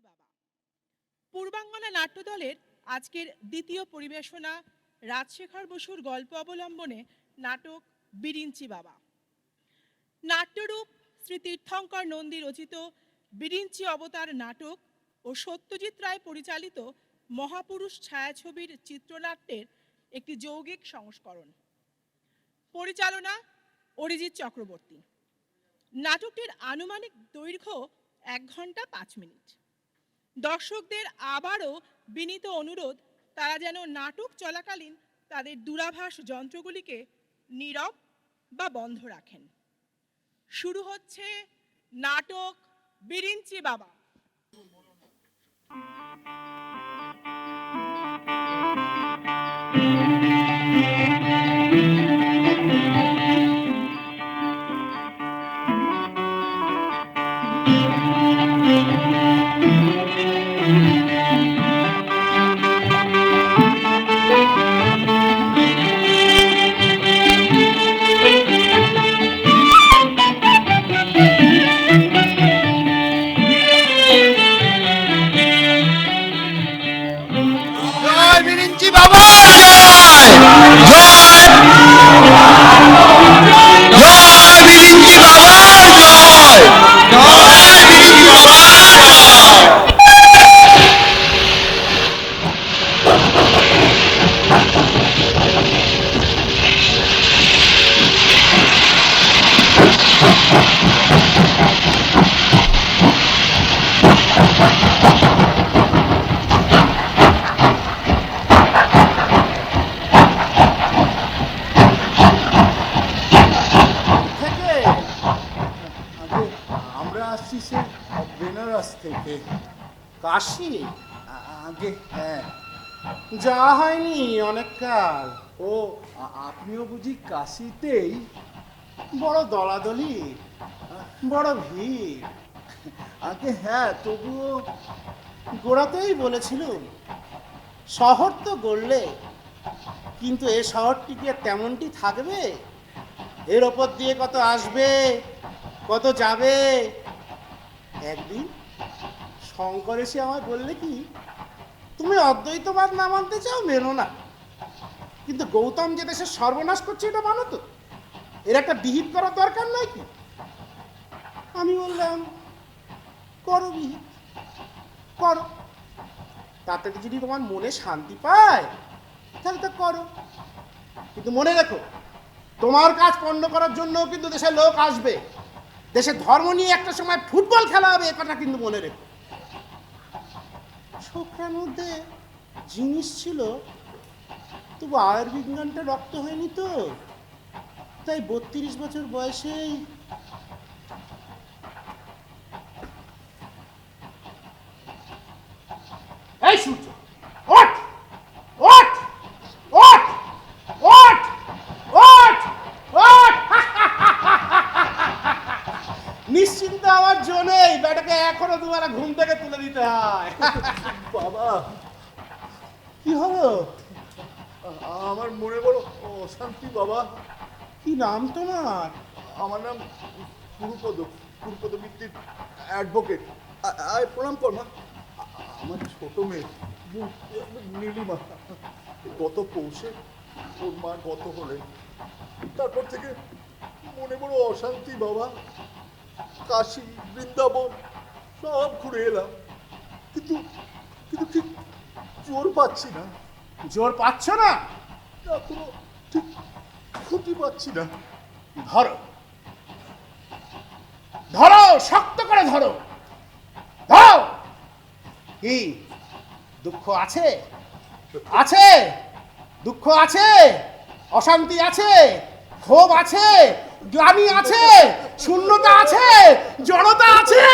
বাবা। পূর্বাঙ্গনা নাট্যদলের আজকের দ্বিতীয় পরিবেশনা রাজশেখর বসুর গল্প অবলম্বনে নাটক বিরিঞ্চি বাবা। নাট্যরূপ শ্রী তীর্থঙ্কর নন্দী রচিত বিরিঞ্চি অবতার নাটক ও সত্যজিৎ রায় পরিচালিত মহাপুরুষ ছায়াছবির চিত্রনাট্যের একটি যৌগিক সংস্করণ। পরিচালনা অরিজিৎ চক্রবর্তী। নাটকটির আনুমানিক দৈর্ঘ্য 1 ঘন্টা 5 মিনিট। দর্শকদের আবারও বিনীত অনুরোধ, তারা যেন নাটক চলাকালীন তাদের দূরাভাষ যন্ত্রগুলিকে নীরব বা বন্ধ রাখেন। শুরু হচ্ছে নাটক বিরিঞ্চি বাবা। কাশি আগে যাওয়া হয়নি অনেক কাল। ও আপনিও বুঝি কাশিতেই? বড় দলাদলি, বড় ভিড়। আগে হ্যাঁ, তবুও গোড়াতেই বলেছিলুম শহর তো গড়লে, কিন্তু এ শহরটি কি তেমনটি থাকবে? এর ওপর দিয়ে কত আসবে, কত যাবে। একদিন শঙ্কর এসে আমায় বললে কি, তুমি অদ্বৈতবাদ না মানতে চাও মেনো না, কিন্তু গৌতম যে দেশের সর্বনাশ করছে এটা মানো তো। এর একটা বিহিত করার দরকার নাই কি? আমি বললাম করো বিহিত, করো। তাতে যদি তোমার মনে শান্তি পায় তাহলে তো করো, কিন্তু মনে রেখো তোমার কাজ পণ্য করার জন্য কিন্তু দেশের লোক আসবে। দেশের ধর্ম নিয়ে একটা সময় ফুটবল খেলা হবে, এ কথা কিন্তু মনে রেখো। ছোকরার মধ্যে জিনিস ছিল, তবু আয়ুর্বিজ্ঞানটা রক্ত হয়নি তো, তাই 32 বছর বয়সেই এই সূর্য ওঠ, ওঠ, ওঠ, ওঠ, ওঠ, ওঠ। নিশ্চিন্ত আমার জন্যই বেটাকে এখনো দুবেলা ঘুম থেকে তুলে দিতে হয়। বাবা, কি হলো? আমার মনে বড় অশান্তি বাবা। কি নাম তোমার? আমার নাম গুরুপদ মিত্তির, অ্যাডভোকেট। আয় প্রণাম কর মা। আমার ছোট মেয়ে নীলিমা, গত পৌষে ওর মা গত হলেন। তারপর থেকে মনে বড় অশান্তি বাবা। কাশী, বৃন্দাবন সব ঘুরে এলাম, কিন্তু কিন্তু ঠিক জোর পাচ্ছি না। জোর পাচ্ছ না? কোনো ঠিক খুঁটি পাচ্ছি না। ধরো, ধরো, শক্ত করে ধরো, ধরো। কি দুঃখ আছে? আছে, দুঃখ আছে, অশান্তি আছে, ক্ষোভ আছে, গ্লানি আছে, শূন্যতা আছে, জড়তা আছে।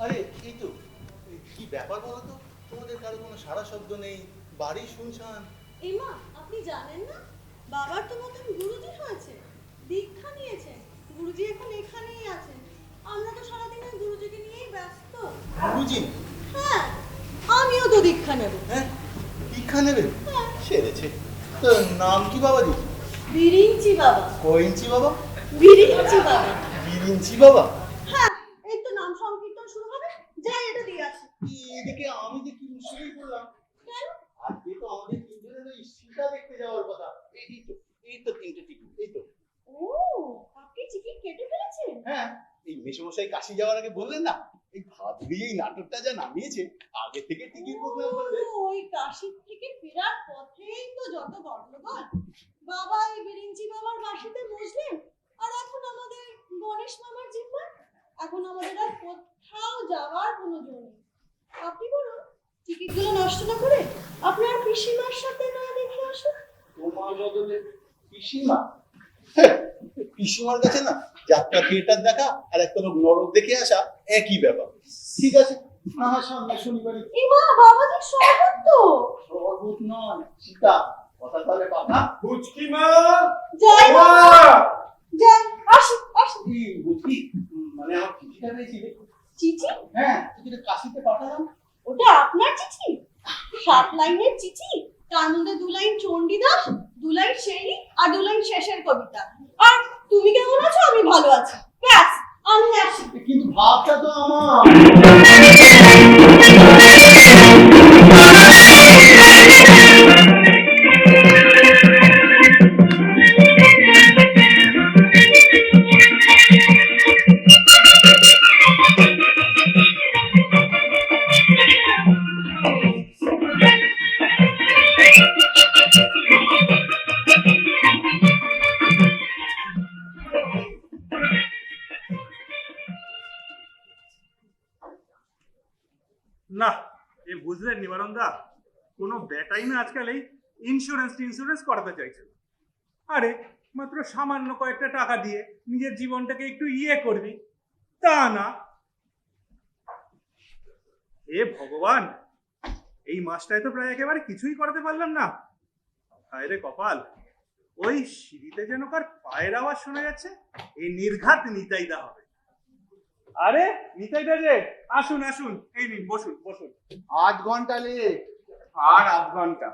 আরে এই তো, কি ব্যাপার বলো তো? তোমাদের কারো কোনো সারা শব্দ নেই, বাড়ি শুনছান। এমা, আপনি জানেন না বাবার তো নতুন গুরুজি হয়েছে, দীক্ষা নিয়েছেন। গুরুজি এখন এখানেই আছেন। আমরা তো সারাদিন ওই গুরুজিকে নিয়েই ব্যস্ত। গুরুজি? হ্যাঁ, আমিও তো দীক্ষা নেব। হ্যাঁ, দীক্ষা নেবে? হ্যাঁ। সেরেছে। তো নাম কি বাবাজি? বিরিঞ্চি বাবা। কইঞ্চি বাবা? বিরিঞ্চি বাবা। বিরিঞ্চি বাবা? হ্যাঁ, এই তো নাম সংকীর্তন শুরু হবে। যাই, এটা দিয়ে আসি। এদিকে আমি যে কি মুশকিল করলাম। কেন? আজকে তো আমাদের তিনজনের ওই সীতা দেখতে যাওয়ার কথা। এই তো তিনটে টিকিট, এই তো। ও, আপনি টিকিট কেটে ফেলেছেন? হ্যাঁ, এই মেসোমশাই কাশি যাওয়ার আগে বললেন না, এই ভাদুরী এই নাটকটা যা নামিয়েছে, আগে থেকে টিকিট প্রোগ্রাম করবে। ওই কাশি থেকে ফেরার পথেই তো যত গন্ডগোল। বাবা এই বিরিঞ্চি বাবার বাসিতে বসলেন, আর এখন আমাদের গণেশ মামার জিম্মা। এখন আমাদের আর কোথাও যাওয়ার কোনো জো নেই। আপনি বলুন, টিকিটগুলো নষ্ট না করে আপনার পিসিমার সাথে না দেখে আসুন। তোমার বদলে পিসিমা? হ্যাঁ, পিসিমার কাছে না যাত্রা থিয়েটার দেখা আর একটা লোক নরক দেখে আসা একই ব্যাপার। ঠিক আছে, না হয় সামনে শনিবারে। এই মা, বাবাজি শরবত তো। শরবত নয়, সীতা। কথা তাহলে পাকা। পুচকি মা, যাই মা! যাই, আসি আসি। কি বুঝি, মানে আমার চিঠিটা পেয়েছিলে? চিঠি? হ্যাঁ, চিঠিটা কাশিতে পাঠালাম। ওটা আপনার চিঠি? 7 লাইনের চিঠি, তার মধ্যে 2 লাইন চণ্ডীদাস, 2 লাইন শেরি আর 2 লাইন শেষের কবিতা। আর তুমি কেমন আছো? আমি ভালো আছি। ব্যাস, আমি আসি। কিন্তু ভাবটা তো আমার। না, এ বুঝলেন নিবারণ দা, কোনো বেটাই না আজকাল এই ইন্স্যুরেন্স করাতে চাইছে না। আরে মাত্র সামান্য কয়েকটা টাকা দিয়ে নিজের জীবনটাকে একটু করবি, তা না। এ ভগবান, এই মাসটায় তো প্রায় একেবারে কিছুই করাতে পারলাম না। হায় রে কপাল, ওই সিঁড়িতে যেন কার পায়ের আওয়াজ শোনা যাচ্ছে। এই নির্ঘাত নিতাইদা হবে। আরে নিতাইদা যে, আসুন আসুন, এই নিন বসুন বসুন। 8 ঘন্টা লেট। আর 8 ঘন্টা?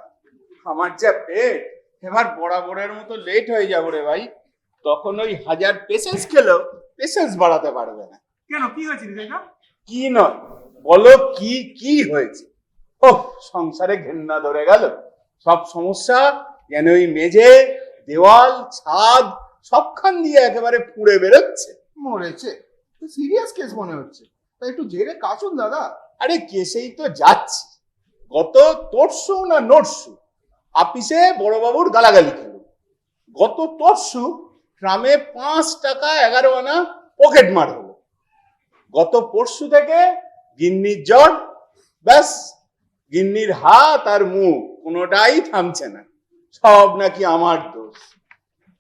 আমার যা পেট, এবার বরাবরের মতো লেট হয়ে যাবো রে ভাই। তখন ওই 1000 পেশেন্স খেলেও পেশেন্স বাড়াতে পারবে না। কেন, কি হয়েছে নিতাইদা? কি নয়, বলো কি কি হয়েছে? ও, সংসারে ঘেন্না ধরে গেল। সব সমস্যা যেন ওই মেঝে, দেওয়াল, ছাদ সবখান দিয়ে একেবারে পুড়ে বেরোচ্ছে। মরেছে? সিরিয়াস কেস মনে হচ্ছে। তাই একটু জেরে কাশুন দাদা। আরে কেসেই তো যাচ্ছি। গত তরশু না নরশু আপিসে বড়বাবুর গালাগালি খেল। গত তরশু ট্রামে 5 টাকা 11 আনা পকেট মার হলো। গত পরশু থেকে গিন্নির জ্বর। ব্যাস, গিন্নির হাত আর মুখ কোনোটাই থামছে না, সব নাকি আমার দোষ।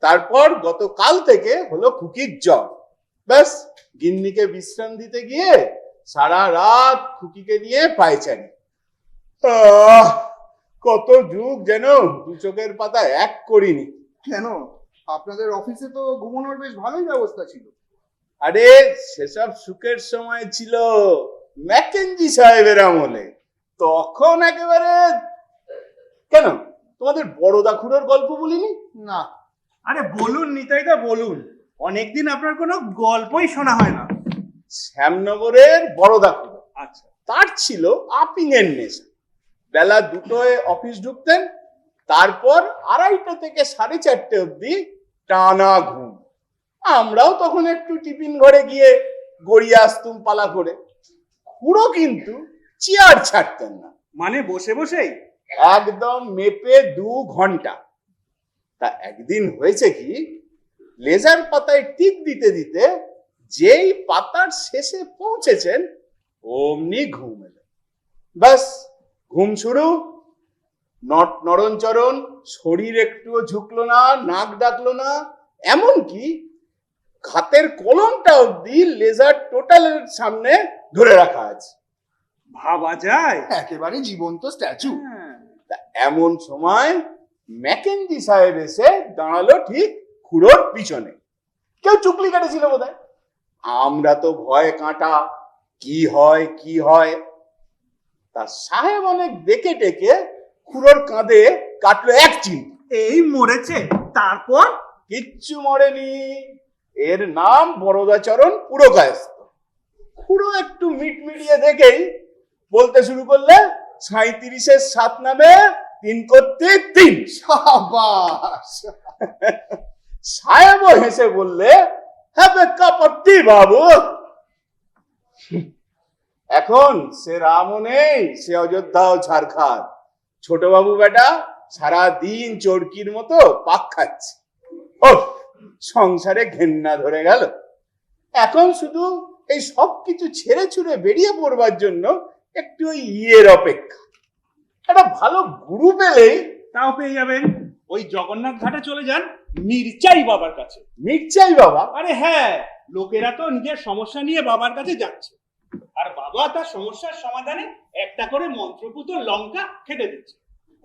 তারপর গতকাল থেকে হলো খুকির জ্বর। ব্যাস, গিন্নিকে বিশ্রাম দিতে গিয়ে সারা রাত খুকিকে নিয়ে পায়চারি। কত যুগ যেন 2 চোখের পাতা এক করিনি। কেন, আপনাদের অফিসে তো ঘুমানোর বেশ ভালোই ব্যবস্থা ছিল। আরে সেসব সুখের সময় ছিল ম্যাকেনজি সাহেবের আমলে। তখন একেবারে, কেন তোমাদের বড়দা খুড়োর গল্প বলিনি? না। আরে বলুন নিতাইদা বলুন, অনেকদিন আপনার কোনো গল্পই শোনা হয় না। শ্যামনগরের বড়দা খুড়ো, আচ্ছা, তার ছিল আপিং এর নেশা। বেলা 2টোয় অফিস ঢুকতেন, তারপর 2:30 থেকে 4:30 অব্দি টানা ঘুম। আমরাও তখন একটু টিফিন ঘরে গিয়ে গড়িয়ে আসতুম পালা করে। খুড়ো কিন্তু চেয়ার ছাড়তেন না, মানে বসে বসেই? একদম মেপে 2 ঘন্টা। তা একদিন হয়েছে কি, লেজার পাতায় টিক দিতে দিতে যেই পাতার শেষে পৌঁছেছেন অমনি ঘুম এলো। ব্যাস, ঘুম শুরু। নড়নচরণ, শরীর একটুও ঝুঁকলো না, নাক ডাকলো না। এমনকি খাতের কলমটা অব্দি লেজার টোটালের সামনে ধরে রাখা আছে। ভাবা যায়। একেবারে জীবন্ত স্ট্যাচু। হ্যাঁ। তা এমন সময় ম্যাকেনজি সাহেব এসে দাঁড়ালো ঠিক খুড়োর পিছনে। কেউ চুকলি কেটেছিল বোধহয়। আমরা তো ভয়ে কাঁটা, কি হয় কি হয়। তা সাহেব অনেক দেখে টেকে খুড়োর কাঁধে কাটলো এক চিমটি। এই মরেছে, তারপর কিচ্ছু মরেনি, এর নাম বরদাচরণ পুরকায়স্থ। খুড়ো একটু মিটমিটিয়ে দেখেই বলতে শুরু করলে 37-এর 7 নামে 3 করতে 3। সাবাস। সাহেবও হেসে বললে, হ্যাঁ কাপড়টি বাবু। এখন সে রামও নেই, সে অযোধ্যাও ছারখার। ছোট বাবু বেটা সারা দিন চরকির মতো পাক খাচ্ছে। ও সংসারে ঘেন্না ধরে গেল। এখন শুধু এই সব কিছু ছেড়ে ছুড়ে বেরিয়ে পড়বার জন্য একটু ওই ইয়ের অপেক্ষা। একটা ভালো গুরু পেলেই। তাও পেয়ে যাবেন। ওই জগন্নাথ ঘাটে চলে যান মির্চাই বাবার কাছে। মির্চাই বাবা? আরে হ্যাঁ, লোকেরা তো নিজের সমস্যা নিয়ে বাবার কাছে যাচ্ছে, আর বাবা তার সমস্যার সমাধানে একটা করে মন্ত্রপুত লঙ্কা খেতে দিচ্ছে।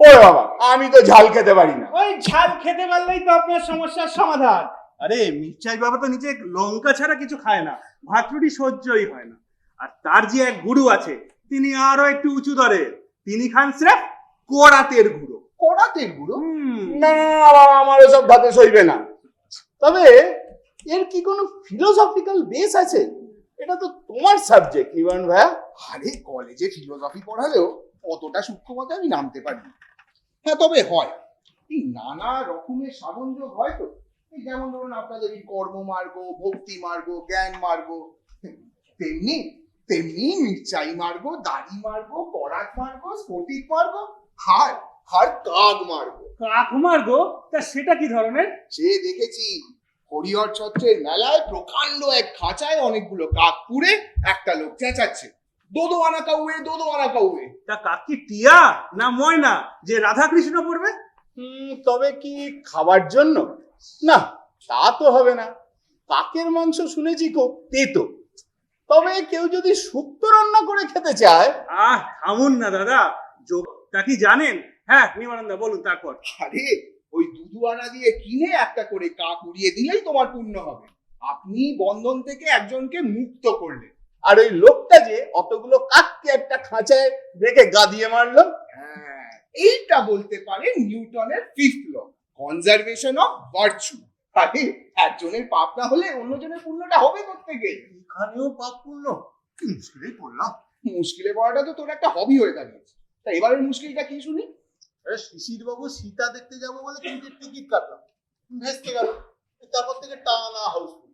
ওরে বাবা, আমি তো ঝাল খেতে পারি না। ওই ঝাল খেতে পারলেই তো আপনার সমস্যার সমাধান। আরে মির্চাই বাবা তো নিজে লঙ্কা ছাড়া কিছু খায় না, ভাত রুটি সহ্যই হয় না। আর তার যে এক গুরু আছে, তিনি আরো একটু উঁচু দরে, তিনি খান স্রেফ কড়াতের গুঁড়ো। কড়াতের গুঁড়ো? না বাবা, আমার ওসব ভাতে সইবে না। তবে এর কি কোনো ফিলোসফিক্যাল বেস আছে? এটা তো তোমার সাবজেক্ট নিবারণ ভাইয়া। আরে কলেজে ফিলোসফি পড়ালেও অতটা সূক্ষ্মতা আমি নামতে পারি না। হ্যাঁ, তবে হয় এই নানা রকমের সামঞ্জস্য হয় তো। এই যেমন ধরুন আপনাদের এই কর্মমার্গ, ভক্তি মার্গ, জ্ঞান মার্গ, তেমনি তেমনি মির্চাই মার্গ, দাড়ি মার্গ, করাত মার্গ, স্ফটিক মার্গ, আর কাক মার্গ। কাক মার্গো? তা সেটা কি ধরনের? সে দেখেছি হরিহর ছত্রের মেলায় প্রকাণ্ড এক খাঁচায় অনেকগুলো কাক পুড়ে একটা লোক চেঁচাচ্ছে, দোদো আনা কাউয়ে, দোদো আনা কাউয়ে। তা কাক কি টিয়া না ময়না যে রাধা কৃষ্ণ পড়বে? তবে কি খাবার জন্য? না, তা তো হবে না। কাকের মাংস শুনেছি খুব তেতো। তবে কেউ যদি শুক্তো রান্না করে খেতে চায়। থামুন না দাদা, তা কি জানেন? হ্যাঁ নিমানন্দা বলুন তারপর। আরে ওই দুধু আনা দিয়ে কিনে একটা করে কাক উড়িয়ে দিলেই তোমার পুণ্য হবে। আপনি বন্ধন থেকে একজনকে মুক্ত করলেন। আর ওই লোকটা যে অতগুলো কাককে একটা খাঁচায় রেখে গা দিয়ে মারলো। হ্যাঁ, এইটা বলতে পারে নিউটনের 5th law, conservation of virtue. আরে একজনের পাপ না হলে অন্যজনের পুণ্যটা হবে কোত্থেকে? এখানেও পাপ পূর্ণ? মুশকিলে পড়লাম। মুশকিলে পড়াটা তো তোর একটা হবি হয়ে দাঁড়িয়েছে। তা এবারের মুশকিলটা কি শুনি? শিশির বাবু সীতা দেখতে যাবো বলে তিনটের টিকিট কাটলাম, ভেস্তে গেল। তারপর থেকে টানা হাউসফুল।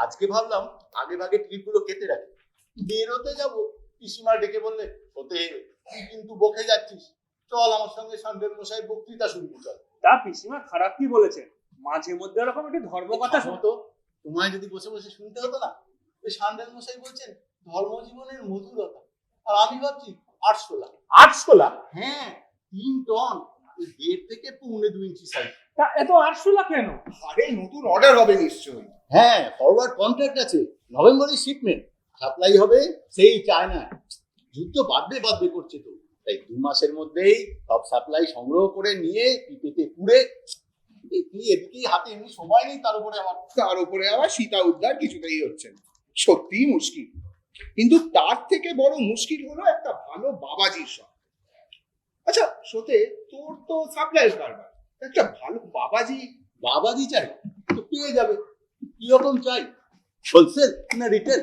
আজকে ভাবলাম আগে ভাগে টিকিট গুলো কেটে রাখি, বেরোতে যাবো। পিসিমা ডেকে বললে, ওতে তুই কিন্তু বকে যাচ্ছিস, চল আমার সঙ্গে সান্ডেল মশাই বক্তৃতা শুনবো চল। তা পিসিমা খারাপ কি বলেছে? মাঝে মধ্যে এরকম একটি ধর্ম কথা হতো, তোমায় যদি বসে বসে শুনতে হতো না। ওই সান্ডেল মশাই বলছেন ধর্মজীবনের মধুরতা, আর আমি ভাবছি আটশোলা। আটশোলা? হ্যাঁ, 3 টন, 1.5 থেকে 1.5 ইঞ্চি সাইজ। তা এত আরশুলা কেন? আরে নতুন অর্ডার হবে নিশ্চয়ই। হ্যাঁ, ফরওয়ার্ড কন্ট্রাক্ট আছে, নভেম্বরের শিপমেন্ট। সাপ্লাই হবে সেই চায়না। যুদ্ধ বাদবে করছে তো, তাই 2 মাসের মধ্যেই সব সাপ্লাই সংগ্রহ করে নিয়ে পিপেতে পুড়ে এদিকেই হাতে এমনি সময় নেই। তার উপরে আবার সীতা উদ্ধার কিছুতেই হচ্ছে না। সত্যিই মুশকিল। কিন্তু তার থেকে বড় মুশকিল হলো একটা ভালো বাবাজির সব। আচ্ছা সতে, তোর তো সাপ্লাইয়ের কারবার, একটা ভালো বাবাজি চাই তো পেয়ে যাবে। কিরকম চাই, হোলসেল না রিটেল?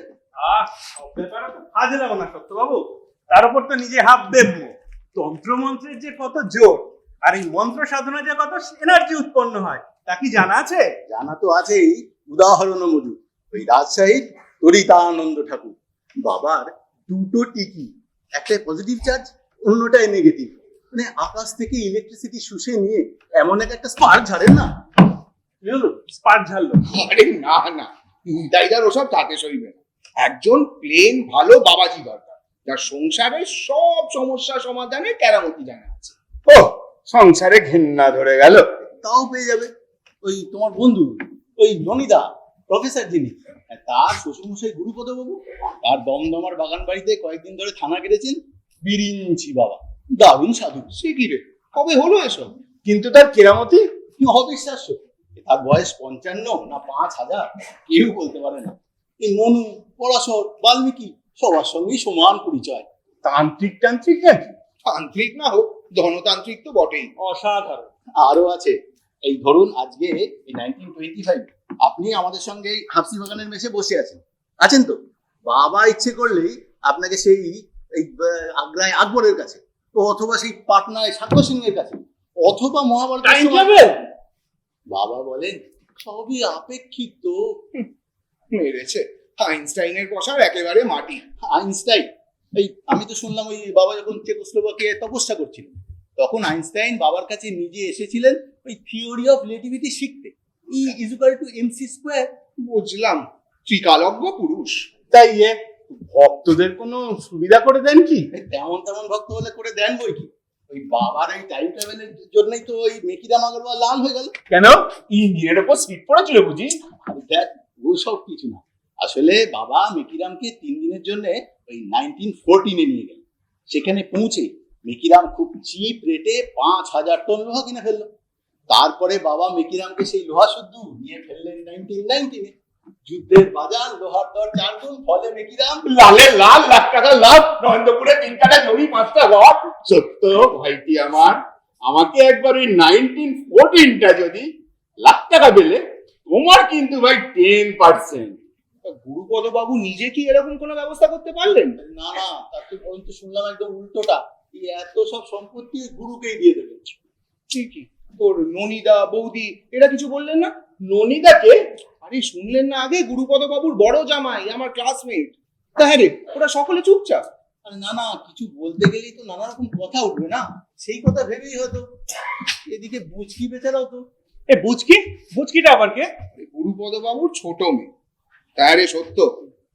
সব ব্যাপারে তো ফাজলাম না সত্যবাবু। তার উপর তো নিজে হাফ দেব। তন্ত্রমন্ত্রের যে কত জোর, আর এই মন্ত্র সাধনা যে কত এনার্জি উৎপন্ন হয়, তা কি জানা আছে? জানা তো আছেই। উদাহরণ মজুদ ওই রাজশাহীর তরিতানন্দ ঠাকুর বাবার 2টো টিকি, একটাই পজিটিভ চার্জ, অন্যটাই নেগেটিভ। মানে আকাশ থেকে ইলেকট্রিসিটি শুষে নিয়ে এমন একটা স্পার্ক ঝাড়েন না। স্পার্ক ঝাড়লো? আরে না না, দাইদার ওসব তাতে সইবে না। একজন প্লেন ভালো বাবাজি দরকার, যার সংসারের সব সমস্যা সমাধানে কেরামতি জানা আছে। ও, সংসারে ঘেন্না ধরে গেল, তাও পেয়ে যাবে। ওই তোমার বন্ধু ওই ননিদা, প্রফেসর যিনি, তার শ্বশুরমশাই গুরুপদ বাবু, তার দমদমার বাগান বাড়িতে কয়েকদিন ধরে থানা কেটেছেন বিরিঞ্চি বাবা। দারুণ সাধু। সে কি রে, কবে হলো এসব? কিন্তু তার কেরামতি অবিশ্বাস্য। তার বয়স 55 না 5000 কেউ বলতে পারে না। এই মনু, পরাশর, বাল্মীকি সবার সঙ্গেই সমান পরিচয়। তান্ত্রিক টান্ত্রিক নাকি? তান্ত্রিক না হোক, ধনতান্ত্রিক তো বটেই। অসাধারণ। আরো আছে। এই ধরুন আজকে এই 1925 আপনি আমাদের সঙ্গে এই হাফসি বাগানের মেসে বসে আছেন তো? বাবা ইচ্ছে করলেই আপনাকে সেই এই আগ্রায় আকবরের কাছে, অথবা সেই পাটনায় সাকর সিংহের কাছে, অথবা মহাভারত। বাবা বলেন সবই আপেক্ষিক তো। মেরেছে। আইনস্টাইনের বসার একেবারে মাটি। আইনস্টাইন, এই আমি তো শুনলাম ওই বাবা যখন চেকোস্লোভাকিয়ায় তপস্যা করছিলেন, তখন আইনস্টাইন বাবার কাছে নিজে এসেছিলেন ওই থিওরি অফ রিলেটিভিটি শিখতে। E is equal to mc square. বুঝলাম, ত্রিকালজ্ঞ পুরুষ। তাই ভক্তদের কোনো সুবিধা করে দেন কি? তেমন ভক্ত হলে করে দেন বই কি। ওই বাবার এই টাইম ট্রাভেলের জন্যই তো ওই মেকিরাম আগরওয়াল লাল হয়ে গেল। কেন, ইঞ্জিনের উপর সিট পড়েছিল বুঝি? দেখ, ওসব কিছু না। আসলে বাবা মেকিরামকে 3 দিনের জন্য ওই 1914 নিয়ে গেল। সেখানে পৌঁছে মেকিরাম খুব চিপ রেটে 5000 টন লোহা কিনে ফেললো। তারপরে বাবা মেকিরামকে সেই লোহা শুদ্ধ নিয়ে ফেললেন 1919-এ। যুদ্ধের বাজার, লোহার দর 4 গুণ, ফলে মেকিরাম লালে লাল, লাখ টাকা লাভ, নন্দপুরে 3 কাঠা জমি, 5টা ঘর। সত্য ভাইটি আমার, আমাকে একবার ওই 1914টা যদি লাখ টাকা পেলে, তোমার কিন্তু ভাই 10%। গুরুপদ বাবু নিজে কি এরকম কোনো ব্যবস্থা করতে পারলেন? না, তার তো বরঞ্চ শুনলাম একদম উল্টোটা, এই এত সব সম্পত্তি গুরুকেই দিয়ে দেবেন। ঠিকই। তোর ননিদা, বৌদি এরা কিছু বললেন না? ননিদাকে? আরে শুনলেন না আগে, গুরুপদ বাবুর বড় জামাই, আমার ক্লাসমেট। তা হ্যাঁ রে, ওরা সকলে চুপচাপ। আরে না, কিছু বলতে গেলেই তো নানা রকম কথা উঠবে না, সেই কথা ভেবেই হয়তো। এদিকে বুঝকি বেচারাও তো। বুঝকিটা আবার কে? গুরুপদ বাবুর ছোট মেয়ে। হ্যাঁ রে, সত্য।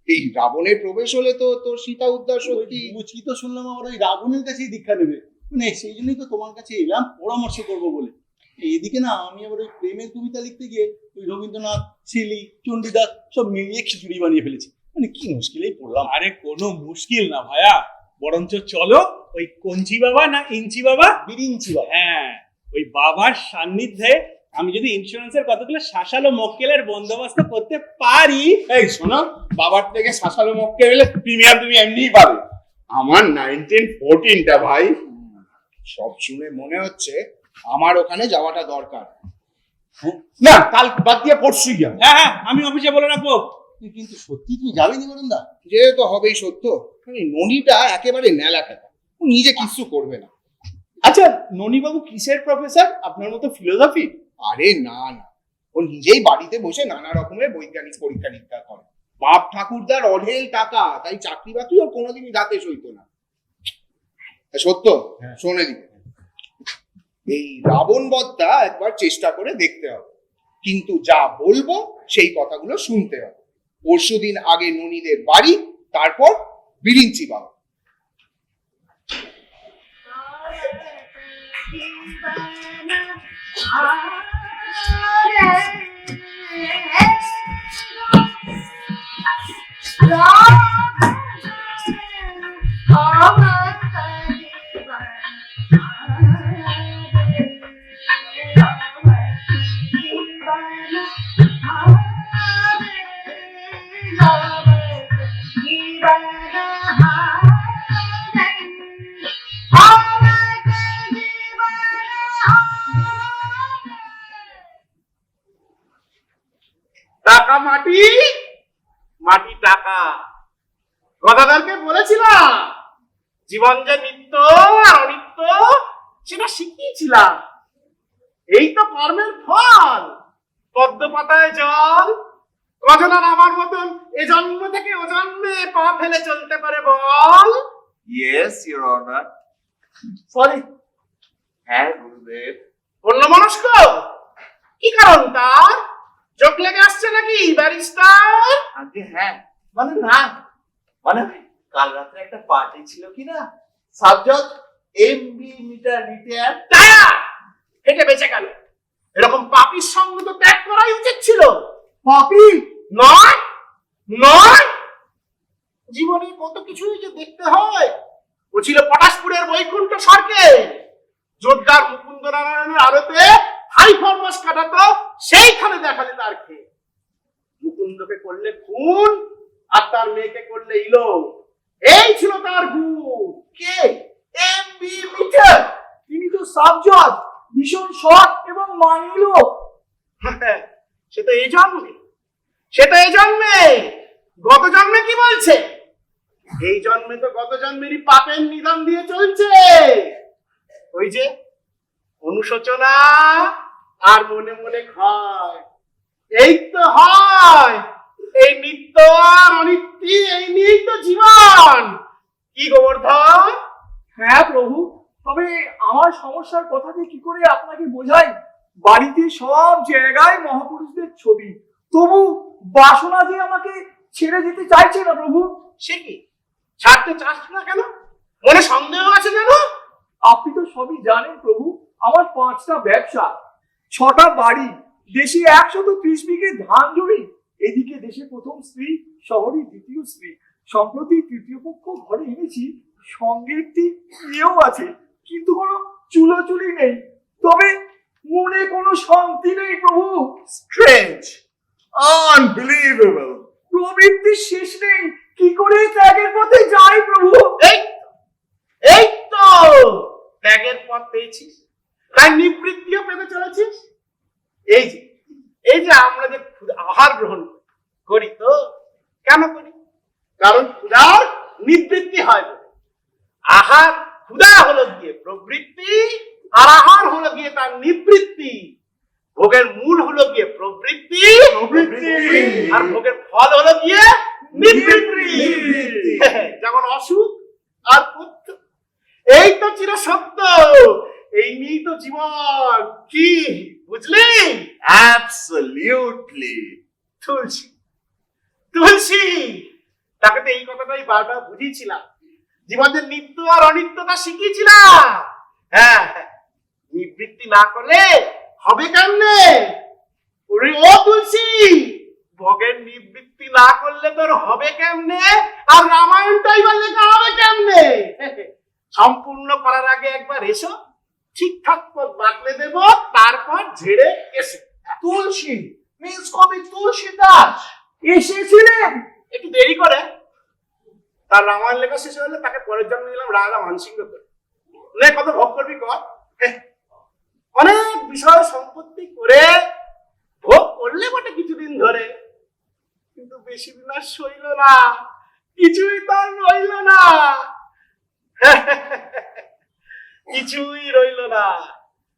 এই রাবণের প্রবেশ হলে তো তোর সীতা উদ্ধার সত্যি। বুঝকি তো শুনলাম আবার ওই রাবণের কাছেই দীক্ষা নেবে। মানে সেই জন্যই তো তোমার কাছে এলাম পরামর্শ করবো বলে। এদিকে না আমি আবার ওই প্রেমের কবিতা লিখতে গিয়ে ওই রবীন্দ্রনাথ, শিলি, চণ্ডীদাস সব মিলিয়ে খিচুড়ি বানিয়ে ফেলেছি। মানে কি মুশকিলেই পড়লাম। আরে কোনো মুশকিল না ভাইয়া, বরঞ্চ চলো ওই কঞ্চি বাবা না ইঞ্চি বাবা, বিরিঞ্চি বাবা, হ্যাঁ ওই বাবার সান্নিধ্যে আমি যদি ইন্স্যুরেন্সের কতগুলো শাসালো মক্কেলের বন্দোবস্ত করতে পারি। এই শোনো, বাবার থেকে শাসালো মক্কে গেলে প্রিমিয়াম তুমি এমনিই পাবে। আমার 1914টা ভাই। সব শুনে মনে হচ্ছে আমার ওখানে যাওয়াটা দরকার। না, কাল বাদ দিয়ে পরশু গিয়া। হ্যাঁ, আমি অফিসে বলে রাখবো। কিন্তু সত্যি তুমি যাবে নি বরুণদা? যেহেতু হবেই সত্য। ননিটা একেবারে নেলা খেতা, ও নিজে কিছু করবে না। আচ্ছা, ননিবাবু কিসের প্রফেসর? আপনার মতো ফিলোসফি? আরে না, ও নিজেই বাড়িতে বসে নানা রকমের বৈজ্ঞানিক পরীক্ষা নিরীক্ষা করে। বাপ ঠাকুরদার অঢেল টাকা, তাই চাকরি বাকরি ও কোনোদিনই রাতে সইত না। সত্য, শোনে দিবে, এই রাবণ বধটা একবার চেষ্টা করে দেখতে হবে, কিন্তু যা বলবো সেই কথাগুলো শুনতে হবে। পরশুদিন আগে ননীদের বাড়ি, তারপর বিরিঞ্চি বাবা। টাকা মাটি, মাটি টাকা। গদাধরকে বলেছিলাম জীবন যে নিত্য আর অনিত্য সেটা শিখিয়েছিলাম। এই তো কর্মের ফল। পদ্ম পাতায় জল, কজন আর আমার মতন এ জন্ম থেকে ও জন্মে পা ফেলে চলতে পারে বল? Yes your honour. সরি। হ্যাঁ গুরুদেব। অন্যমনস্ক? কি কারণ তার? চোখ লেগে আসছে নাকি ব্যারিস্টার? আগে হ্যাঁ, মানে না, মানে কাল রাত্রে একটা পার্টি ছিল কি না, সাবজেক্ট এমবি মিটার রিটায়ার। হেঁটে বেঁচে গেল। এরকম পাপির সঙ্গ তো ত্যাগ করাই উচিত ছিল। পাপি? নয় নয়, জীবনে কত কিছুই যে দেখতে হয়। ও ছিল পটাশপুরের বৈকুণ্ঠ স্বর্গে, জোরদার মুকুন্দ নারায়ণের আড়তে হাই ফরমাস কাটাতো, সেইখানে দেখালে তার খেয়ে। মুকুন্দকে করলে খুন আর তার মেয়েকে করলে ইলো, এই ছিল তার গুণ। কে? এমবি মিটার। তিনি তো সাব জজ, ভীষণ সৎ এবং মানি লোক। সে তো এই জন্মে, সে তো এই জন্মে, গত জন্মে কি বলছে? এই জন্মে তো গত জন্মেরই পাপের নিদান দিয়ে চলছে। ওই যে অনুশোচনা আর মনে মনে ক্ষয়, এই তো হয়। এই নিত্য আর অনিত্য, এই নিয়েই তো জীবন। কি গোবর্ধন? হ্যাঁ প্রভু, তবে আমার সমস্যার কথা যে কি করে আপনাকে বোঝাই। বাড়িতে সব জায়গায় মহাপুরুষদের ছবি, তবু বাসনা যে আমাকে ছেড়ে যেতে চাইছে না প্রভু। সে কি, ছাড়তে চাস না কেন? মনে সন্দেহ আছে কেন? আপনি তো সবই জানেন প্রভু, আমার 5টা ব্যবসা, 6টা বাড়ি, দেশে 130 বিঘে ধান জমি, এদিকে দেশে প্রথম স্ত্রী, শহরে দ্বিতীয় স্ত্রী, সম্প্রতি তৃতীয় পক্ষ ঘরে এনেছি, সঙ্গে একটি মেয়েও আছে, কিন্তু কোনো চুলোচুলি নেই। তবে মনে কোনো শান্তি নেই প্রভু। Strange, unbelievable. প্রবৃত্তির শেষ নেই, কি করে ত্যাগের পথে যাই প্রভু। এই এই তো ত্যাগের পথ পেয়েছিস, তাই নিবৃত্তিও পেতে চলেছিস। এই যে এই যে আমরা যে আহার গ্রহণ করি, তো কেন করি? কারণ ক্ষুধার নিবৃত্তি হয় বলে। আহার, ক্ষুধা হলো গিয়ে প্রবৃত্তি, আর আহার হলো গিয়ে তার নিবৃত্তি। ভোগের মূল হলো গিয়ে প্রবৃত্তি, আর ভোগের ফল হলো গিয়ে নিবৃত্তি। যেমন অসুখ আর পুত্র, এই তো চির সত্য, এই নিয়েই তো জীবন। কি বুঝলি? অ্যাবসলিউটলি। তুলসী, তুলসী, তাকে তো এই কথাটাই বারবার বুঝিয়েছিলাম, জীবনের নিত্য আর অনিত্যতা শিখিয়েছিলাম। হ্যাঁ, নিবৃত্তি না করলে হবে কেমনে? ওরে ও তুলসী, ভোগের নিবৃত্তি না করলে তোর হবে কেমনে? আর রামায়ণটাই বা লেখা হবে কেমনে? সম্পূর্ণ করার আগে একবার এসো, ঠিকঠাক পথ বাতলে দেব, তারপর ঝেড়ে এসো। তুলসী মিন্স কবি তুলসী দাস এসেছিলেন। একটু দেরি করে, তার রামায়ণ লেখা শেষ হলে তাকে পরের জন্ম দিলাম রাজা মানসিংহ করে। নে, কত ভোগ করবি কর। অনেক বিষয় সম্পত্তি করে ভোগ করলে বটে কিছুদিন ধরে, কিন্তু বেশি দিন আর সইল না, কিছুই তার রইল না। কিছুই রইল না।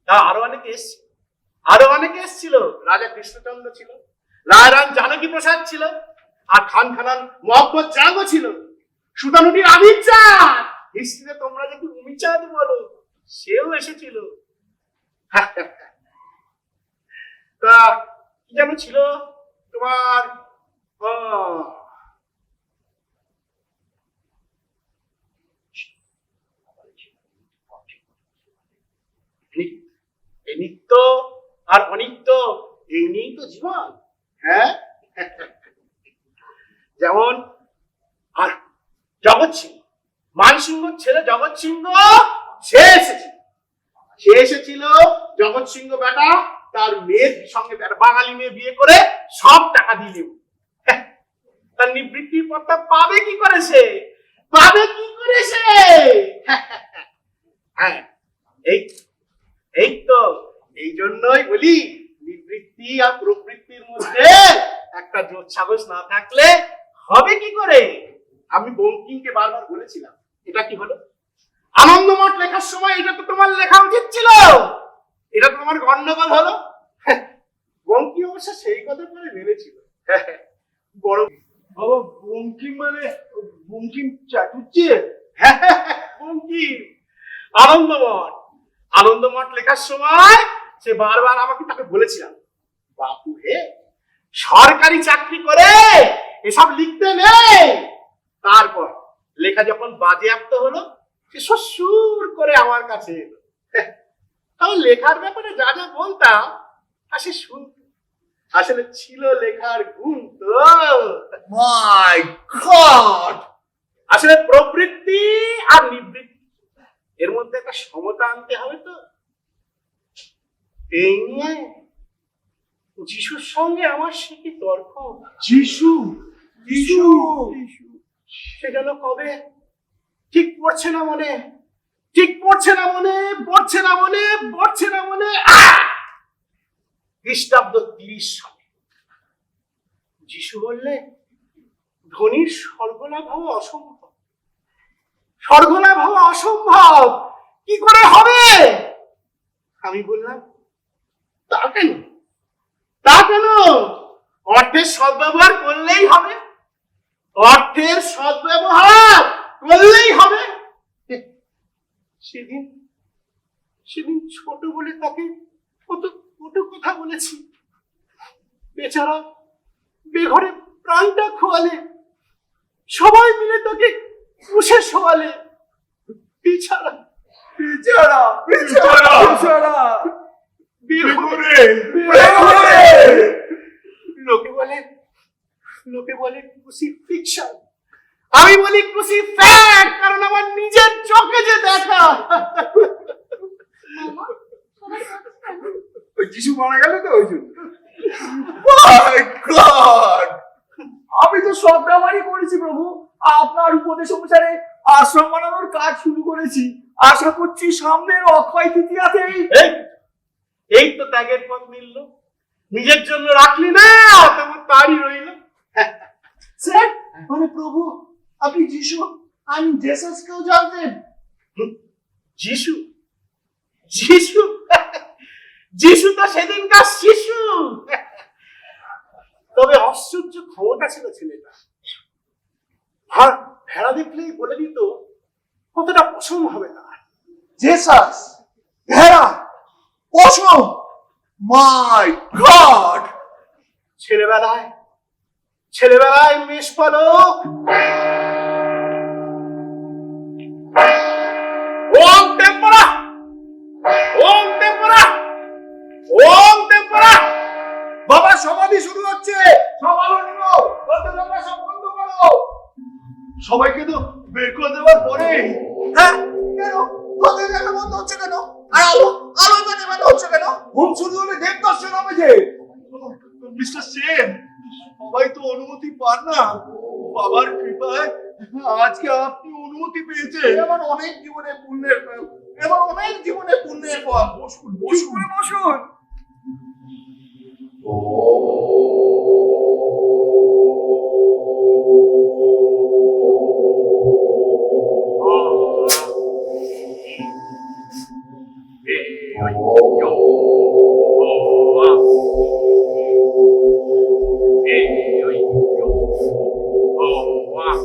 তা আরো অনেকে এসছে, আরো অনেকে এসছিল। রাজা কৃষ্ণচন্দ্র ছিল, রায়রান জানকী প্রসাদ ছিল, আর খান খানান মোহাম্মদ জাগো ছিল, সুদানুটির আমির চাঁদ, হিস্ট্রিতে তোমরা যদি উমিচাঁদ বলো, সেও এসেছিল। তা কি যেন ছিল তোমার, এই নিত্য আর অনিত্য, এই নিয়েই তো জীবন। হ্যাঁ, যেমন আর জগৎ সিংহ, মানসিংহ ছেলে জগৎ সিংহ, সে এসেছিল। জগৎ সিংহ বেটা তার মেয়ের সঙ্গে বাঙালি মেয়ে বিয়ে করে সব টাকা দিয়ে দেব। তার নিবৃত্তির পথটা পাবে কি করে সে? পাবে কি করে সে? হ্যাঁ, এই তো এই জন্যই বলি, নিবৃত্তি আর প্রবৃত্তির মধ্যে একটা জোট সাহস না থাকলে হবে কি করে? আমি বঙ্কিমকে বারবার বলেছিলাম, এটা কি হলো? আনন্দমঠ লেখার সময় এটা তো তোমার লেখা উচিত ছিল, এটা তো তোমার গন্ডগোল হলো। বঙ্কিম অবশ্য সেই কথা করে মেনেছিল। বড় বাবা, বঙ্কিম মানে বঙ্কিম চাটুর্যে? বঙ্কিম আনন্দমঠ, আনন্দমঠ লেখার সময় সে বারবার আমাকে তাকে বলেছিলাম, বাপু হে, সরকারি চাকরি করে এসব লিখতে নেই। তারপর লেখা যখন বাজেয়াপ্ত হলো, সে সুর করে আমার কাছে এলো। তাহলে লেখার ব্যাপারে যা যা বলতাম তা সে শুনত, আসলে ছিল লেখার গুণ তো। মাই গড! আসলে প্রবৃত্তি আর নিবৃত্তি এর মধ্যে একটা সমতা আনতে হবে তো। এই নিয়ে যিশুর সঙ্গে আমার সে কি তর্ক। যিশু যিশু সে যেন কবে ঠিক পড়ছে না মনে, ঠিক পড়ছে না মনে, পড়ছে না মনে, পড়ছে না মনে। খ্রিস্টাব্দ 30 সালে যিশু বললে ধনীর স্বর্গলাভ হওয়া অসম্ভব, স্বর্গলাভ হওয়া অসম্ভব, কি করে হবে? আমি বললাম তা কেন, তা কেন? অর্থের সদ্ব্যবহার করলেই হবে, অর্থের সদ্ব্যবহার করলেই হবে। সেদিন সেদিন ছোট বলে তাকে কত কত কথা বলেছি, বেচারা বেঘরে প্রাণটা খোয়ালে, সবাই মিলে তাকে পুষে শোয়ালে। বেচারা বেচারা বেচারা বেচারা বেঘরে বেঘরে। লোকে বলে ক্রুসিফিকশন, আমি বলি ক্রুসিফ্যাক্ট, কারণ আমার নিজের চোখে যে দেখা। মামা সবাই কাঁদছে কেন? ওই যিশু মারা গেল তো ওই জন্য। মাই গড! আমি তো সব ব্যবহারই করেছি প্রভু, আপনার উপদেশ অনুসারে আশ্রম বানানোর কাজ শুরু করেছি। আশা করছি সামনের অক্ষয় তৃতীয়াতেই। এই তো ত্যাগের পথ মিলল, নিজের জন্য রাখলি না, তবু তারই রইল। স্যার মানে প্রভু আপনি যিশু আমি জেসাসকেও জানতেন? যিশু যিশু যিশু তো সেদিনকার শিশু। তবে আশ্চর্য ক্ষমতা ছিল ছেলেটা, আর ভেড়া দেখলেই বলে দিত কতটা পছন্দ হবে তার। জেসাস ভেড়া পশম, মাই গড! ছেলেবেলায় ছেলেবেলায় মেষ পালক ওম টেম্পরা, ওম টেম্পরা, ওম টেম্পরা। বাবা সমাধি শুরু হচ্ছে, সব আলো নিও, দরজা সব বন্ধ করো। সবাইকে তো বের করে দেওয়ার পরে হ্যাঁ কেন দরজা বন্ধ হচ্ছে কেন? আর আলো আলো নেভানো হচ্ছে কেন? হোম শুরু হলে দেব দর্শন হবে যে। মিস্টার সেন, সবাই তো অনুমতি পান না, বাবার কৃপায় আজকে আপনি অনুমতি পেয়েছেন। এবার অনেক জীবনে পুণ্যের ফল। বসুন বসুন বসুন। ভগবান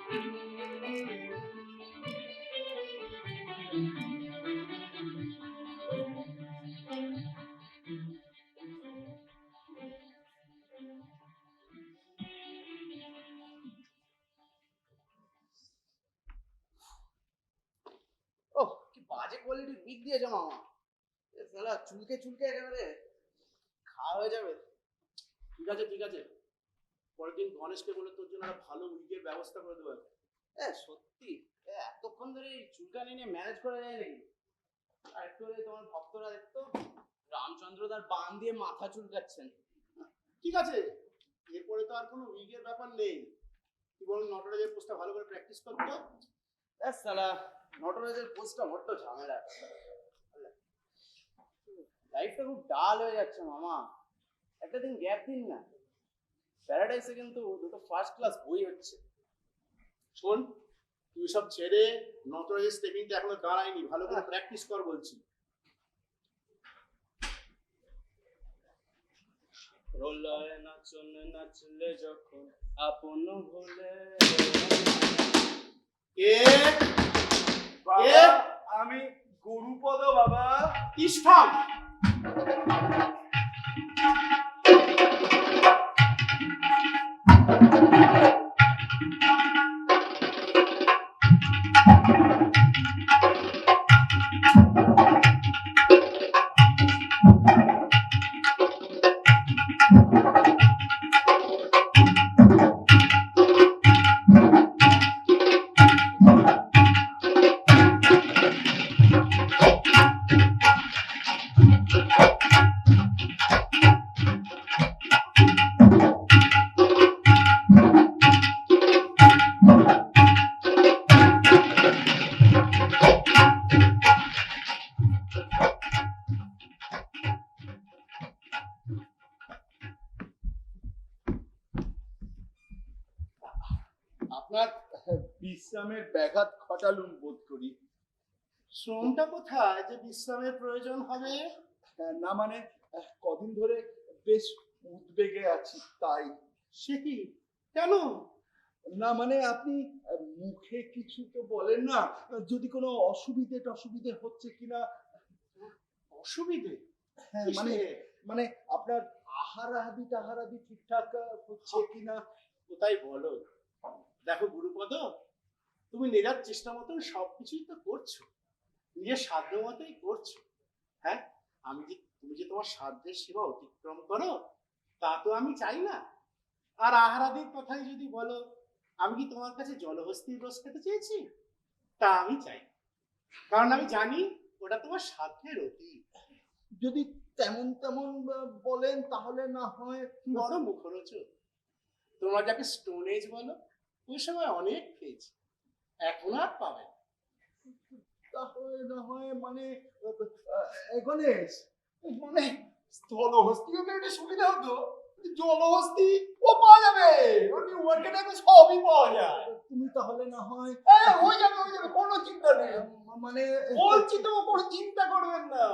ওহ, কি বাজে কোয়ালিটির বিগ দিয়েছে মামা। এ শালা চুলকে চুলকে একেবারে খাওয়া হয়ে যাবে। ঠিক আছে ঠিক আছে, পরের দিন গণেশকে বলে তোর জন্য একটা ভালো উইকের ব্যবস্থা করে দেবো। সত্যি এতক্ষণ ধরে এই চুলকানি নিয়ে ম্যানেজ করা যায় নাকি? আর একটু হলে তোমার ভক্তরা দেখতো রামচন্দ্র তার বান দিয়ে মাথা চুলকাচ্ছেন। ঠিক আছে, এরপরে তো আর কোনো উইকের ব্যাপার নেই। কি বলুন, নটরাজের পোস্টটা ভালো করে প্র্যাকটিস করতো। শালা নটরাজের পোস্টটা বড্ড ঝামেলা। লাইফটা খুব ডাল হয়ে যাচ্ছে মামা, একটা দিন গ্যাপ দিন না। প্যারাডাইসে কিন্তু দুটো ফার্স্ট ক্লাস বই হচ্ছে। শোন, তুই সব ছেড়ে, নটরাজের স্টেপিংটা এখনো দাঁড়ায়নি, ভালো করে প্র্যাকটিস কর বলছি। রোলায় নাচন নাচলে যখন আপন ভুলে। কে? বাবা, আমি গুরুপদ বাবা। ইস্থাম। আপনার বিশ্রামের ব্যাঘাত ঘটালুম বোধ করি। শ্রমটা কোথায় যে বিশ্রামের প্রয়োজন হবে? না মানে কদিন ধরে বেশ উদ্বেগে আছি তাই। সে কি, কেন? না মানে আপনি মুখে কিছু তো বলেন না, যদি কোনো অসুবিধে টসুবিধে হচ্ছে কিনা। অসুবিধে? হ্যাঁ মানে মানে আপনার আহারাদি টাহারাদি ঠিকঠাক হচ্ছে কিনা। কোথায় বলো। দেখো গুরুপদ, তুমি নিজের চেষ্টা মতন সবকিছুই তো করছো, নিজের সাধ্য মতোই করছো। হ্যাঁ, তুমি যে তোমার সাধ্যের সীমা অতিক্রম করো তা তো আমি চাই না। আর আহারাদির কথাই যদি বলো, আমি কি তোমার কাছে জলহস্তির রস খেতে চেয়েছি? তা আমি চাই, কারণ আমি জানি ওটা তোমার সাধ্যের অতীত। যদি তেমন তেমন বলেন তাহলে না হয়। বড় মুখরোচক। তোমরা যাকে স্টোন এজ বলো, ওই সময় অনেক খেয়েছি, এখন আর পাবে না। তাহলে না হয় মানে গণেশ মানে স্থলহস্তি হলে একটা সুবিধা হতো। জলহস্তি ও পাওয়া যাবে, নিউ মার্কেটে সবই পাওয়া যায়। তুমি তাহলে না হয় হয়ে যাবে হয়ে যাবে, কোনো চিন্তা নেই। মানে বলছি তো, কোনো চিন্তা করবেন না।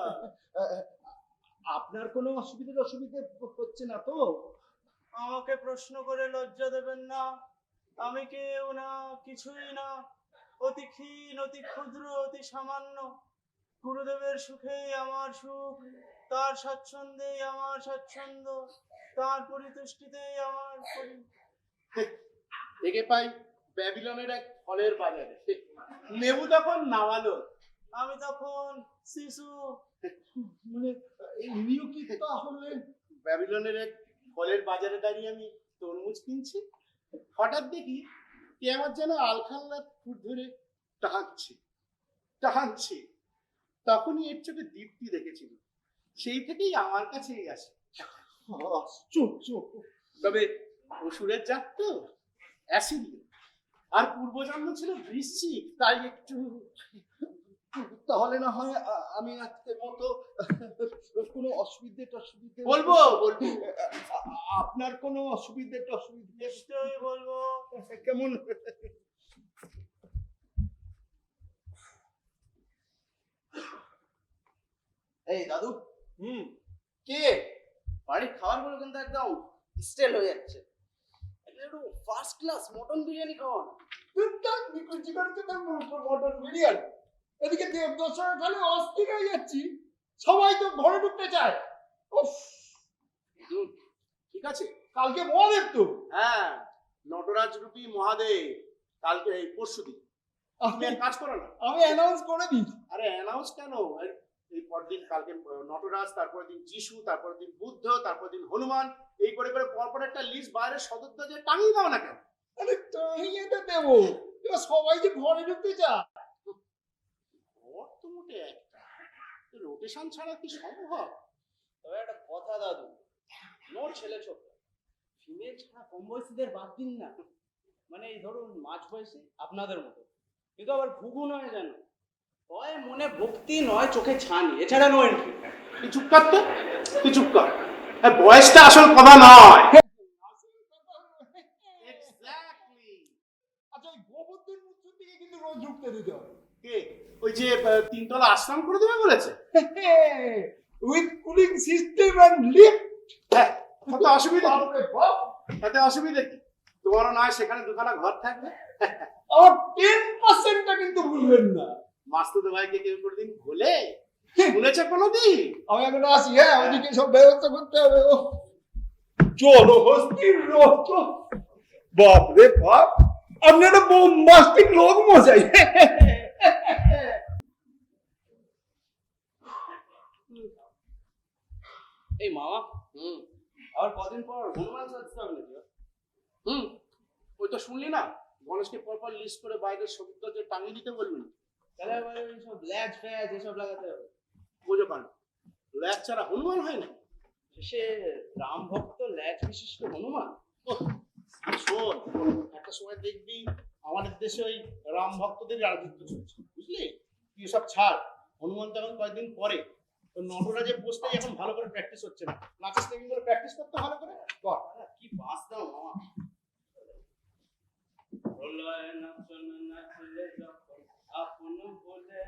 আপনার কোনো অসুবিধে হচ্ছে না তো? আমাকে প্রশ্ন করে লজ্জা দেবেন না। আমি কেউ না, কিছুই না, অতি ক্ষীণ, অতি ক্ষুদ্র, অতি সামান্য। গুরুদেবের সুখেই আমার সুখ, তার স্বাচ্ছন্দ্যেই আমার স্বাচ্ছন্দ্য, তার পরিতুষ্টিতেই আমার দেখে পাই ব্যাবিলনের এক ফলের বাজারে নেবু তখন নামালো, আমি তখন শিশু। মানে ইনিও কি তাহলে? ব্যাবিলনের এক ফলের বাজারে দাঁড়িয়ে আমি তরমুজ কিনছি, হঠাৎ দেখি কে আমার যেন আলখাল্লার ফুট ধরে টানছে। তখনই এর চোখে দীপ্তি দেখেছিল, সেই থেকেই আমার কাছেই আসে। আশ্চর্য। তবে অসুরের জাত তো, অ্যাসিড, আর পূর্বজন্ম ছিল বৃশ্চিক, তাই একটু। তাহলে না হয় আমি আজকের মতো কোনো অসুবিধে টসুবিধে বলবো। আপনার কোনো অসুবিধে টসুবিধে? নিশ্চয়ই বলবো। কেমন? এই দাদু। কে? বাড়ির খাবারগুলো কিন্তু একদম স্টেল হয়ে যাচ্ছে। একটু ফার্স্ট ক্লাস মটন বিরিয়ানি খাওয়ান। নিকুচি করছে তার মটন বিরিয়ানি, এদিকে দেবদর্শনের ফলে অস্থির হয়ে যাচ্ছি, সবাই তো ঘরে ঢুকতে চায়। উফ, ঠিক আছে। কালকে মহাদেব তো। হ্যাঁ, নটরাজ রূপী মহাদেব কালকে পরশুদিন। তুমি এক কাজ করো না, আমি অ্যানাউন্স করে দিই। আরে অ্যানাউন্স কেন, এই পরদিন কালকে নটরাজ, তারপরের দিন যিশু, তারপরের দিন বুদ্ধ, তারপরের দিন হনুমান, এই করে করে পরপর একটা লিস্ট বাইরে সদর দরজায় টাঙিয়ে দাও না কেন? আরে টাইয়ে তো দেবো, এবার সবাই যে ঘরে ঢুকতে চায়। ঘর তো মোটে একটা, রোটেশন ছাড়া কি সম্ভব? তবে একটা কথা দাদু, নোর ছেলে ছোট, ফিমেল ছাড়া কম বয়সীদের বাদ দিন না। মানে এই ধরুন মাঝ বয়সী আপনাদের মতো, কিন্তু আবার ঘুঘু নয় যেন, হয় মনে ভক্তি নয় চোখে ছানি, এছাড়া নো এন্ট্রি। তুই চুপ কর তো, তুই চুপ কর। হ্যাঁ, বয়সটা আসল কথা নয়। এক্স্যাক্টলি। আচ্ছা, ওই গোবর্ধন মূর্তির দিকে কিন্তু রোজ ঢুকতে দিতে হবে। কে? ওই যে তিনতলা আশ্রম করে দেবে বলেছে? With cooling system and lift. হ্যাঁ, তাতে অসুবিধা কি? তাতে অসুবিধা কি? তোমারও নয় সেখানে দুখানা ঘর থাকবে। আমার 10%টা কিন্তু ভুলবেন না। মাস্তুতো ভাইকে কেউ কোনোদিন ভুলে শুনেছে কোনোদিন? আমি এখন আসি, হ্যাঁ, ওদিকে সব ব্যবস্থা করতে হবে। ও চলো হস্তির রথ। বাপ রে বাপ, আপনি একটা বোম্বাস্টিক লোক মশাই। এই মামা, আবার কদিন পর হনুমান সাজতে হবে নাকি? হুম, ওই তো শুনলি না, গণেশকে পরপর লিস্ট করে বাইরের সবুজ দরজায় টাঙিয়ে দিতে বলবেন। তাহলে আবার ওই সব ল্যাজ ফ্যাজ এসব লাগাতে হবে। বোঝো কারণ ল্যাচ ছাড়া হনুমান হয় না। সে রাম ভক্ত ল্যাজ বিশিষ্ট হনুমান। আর শোন, একটা সময় দেখবি আমাদের দেশে ওই রাম ভক্তদের রাজত্ব চলছে, বুঝলি? তুই সব ছাড়, হনুমান তখন কয়েকদিন পরে। তো নটরাজের পোস্টটাই এখন ভালো করে প্র্যাকটিস হচ্ছে না। নাচের স্টেপিং করে প্র্যাকটিস করতে ভালো করে কর। কি বাস দাও মামা। প্রলয় নাচন নাচলে যখন আপন বলে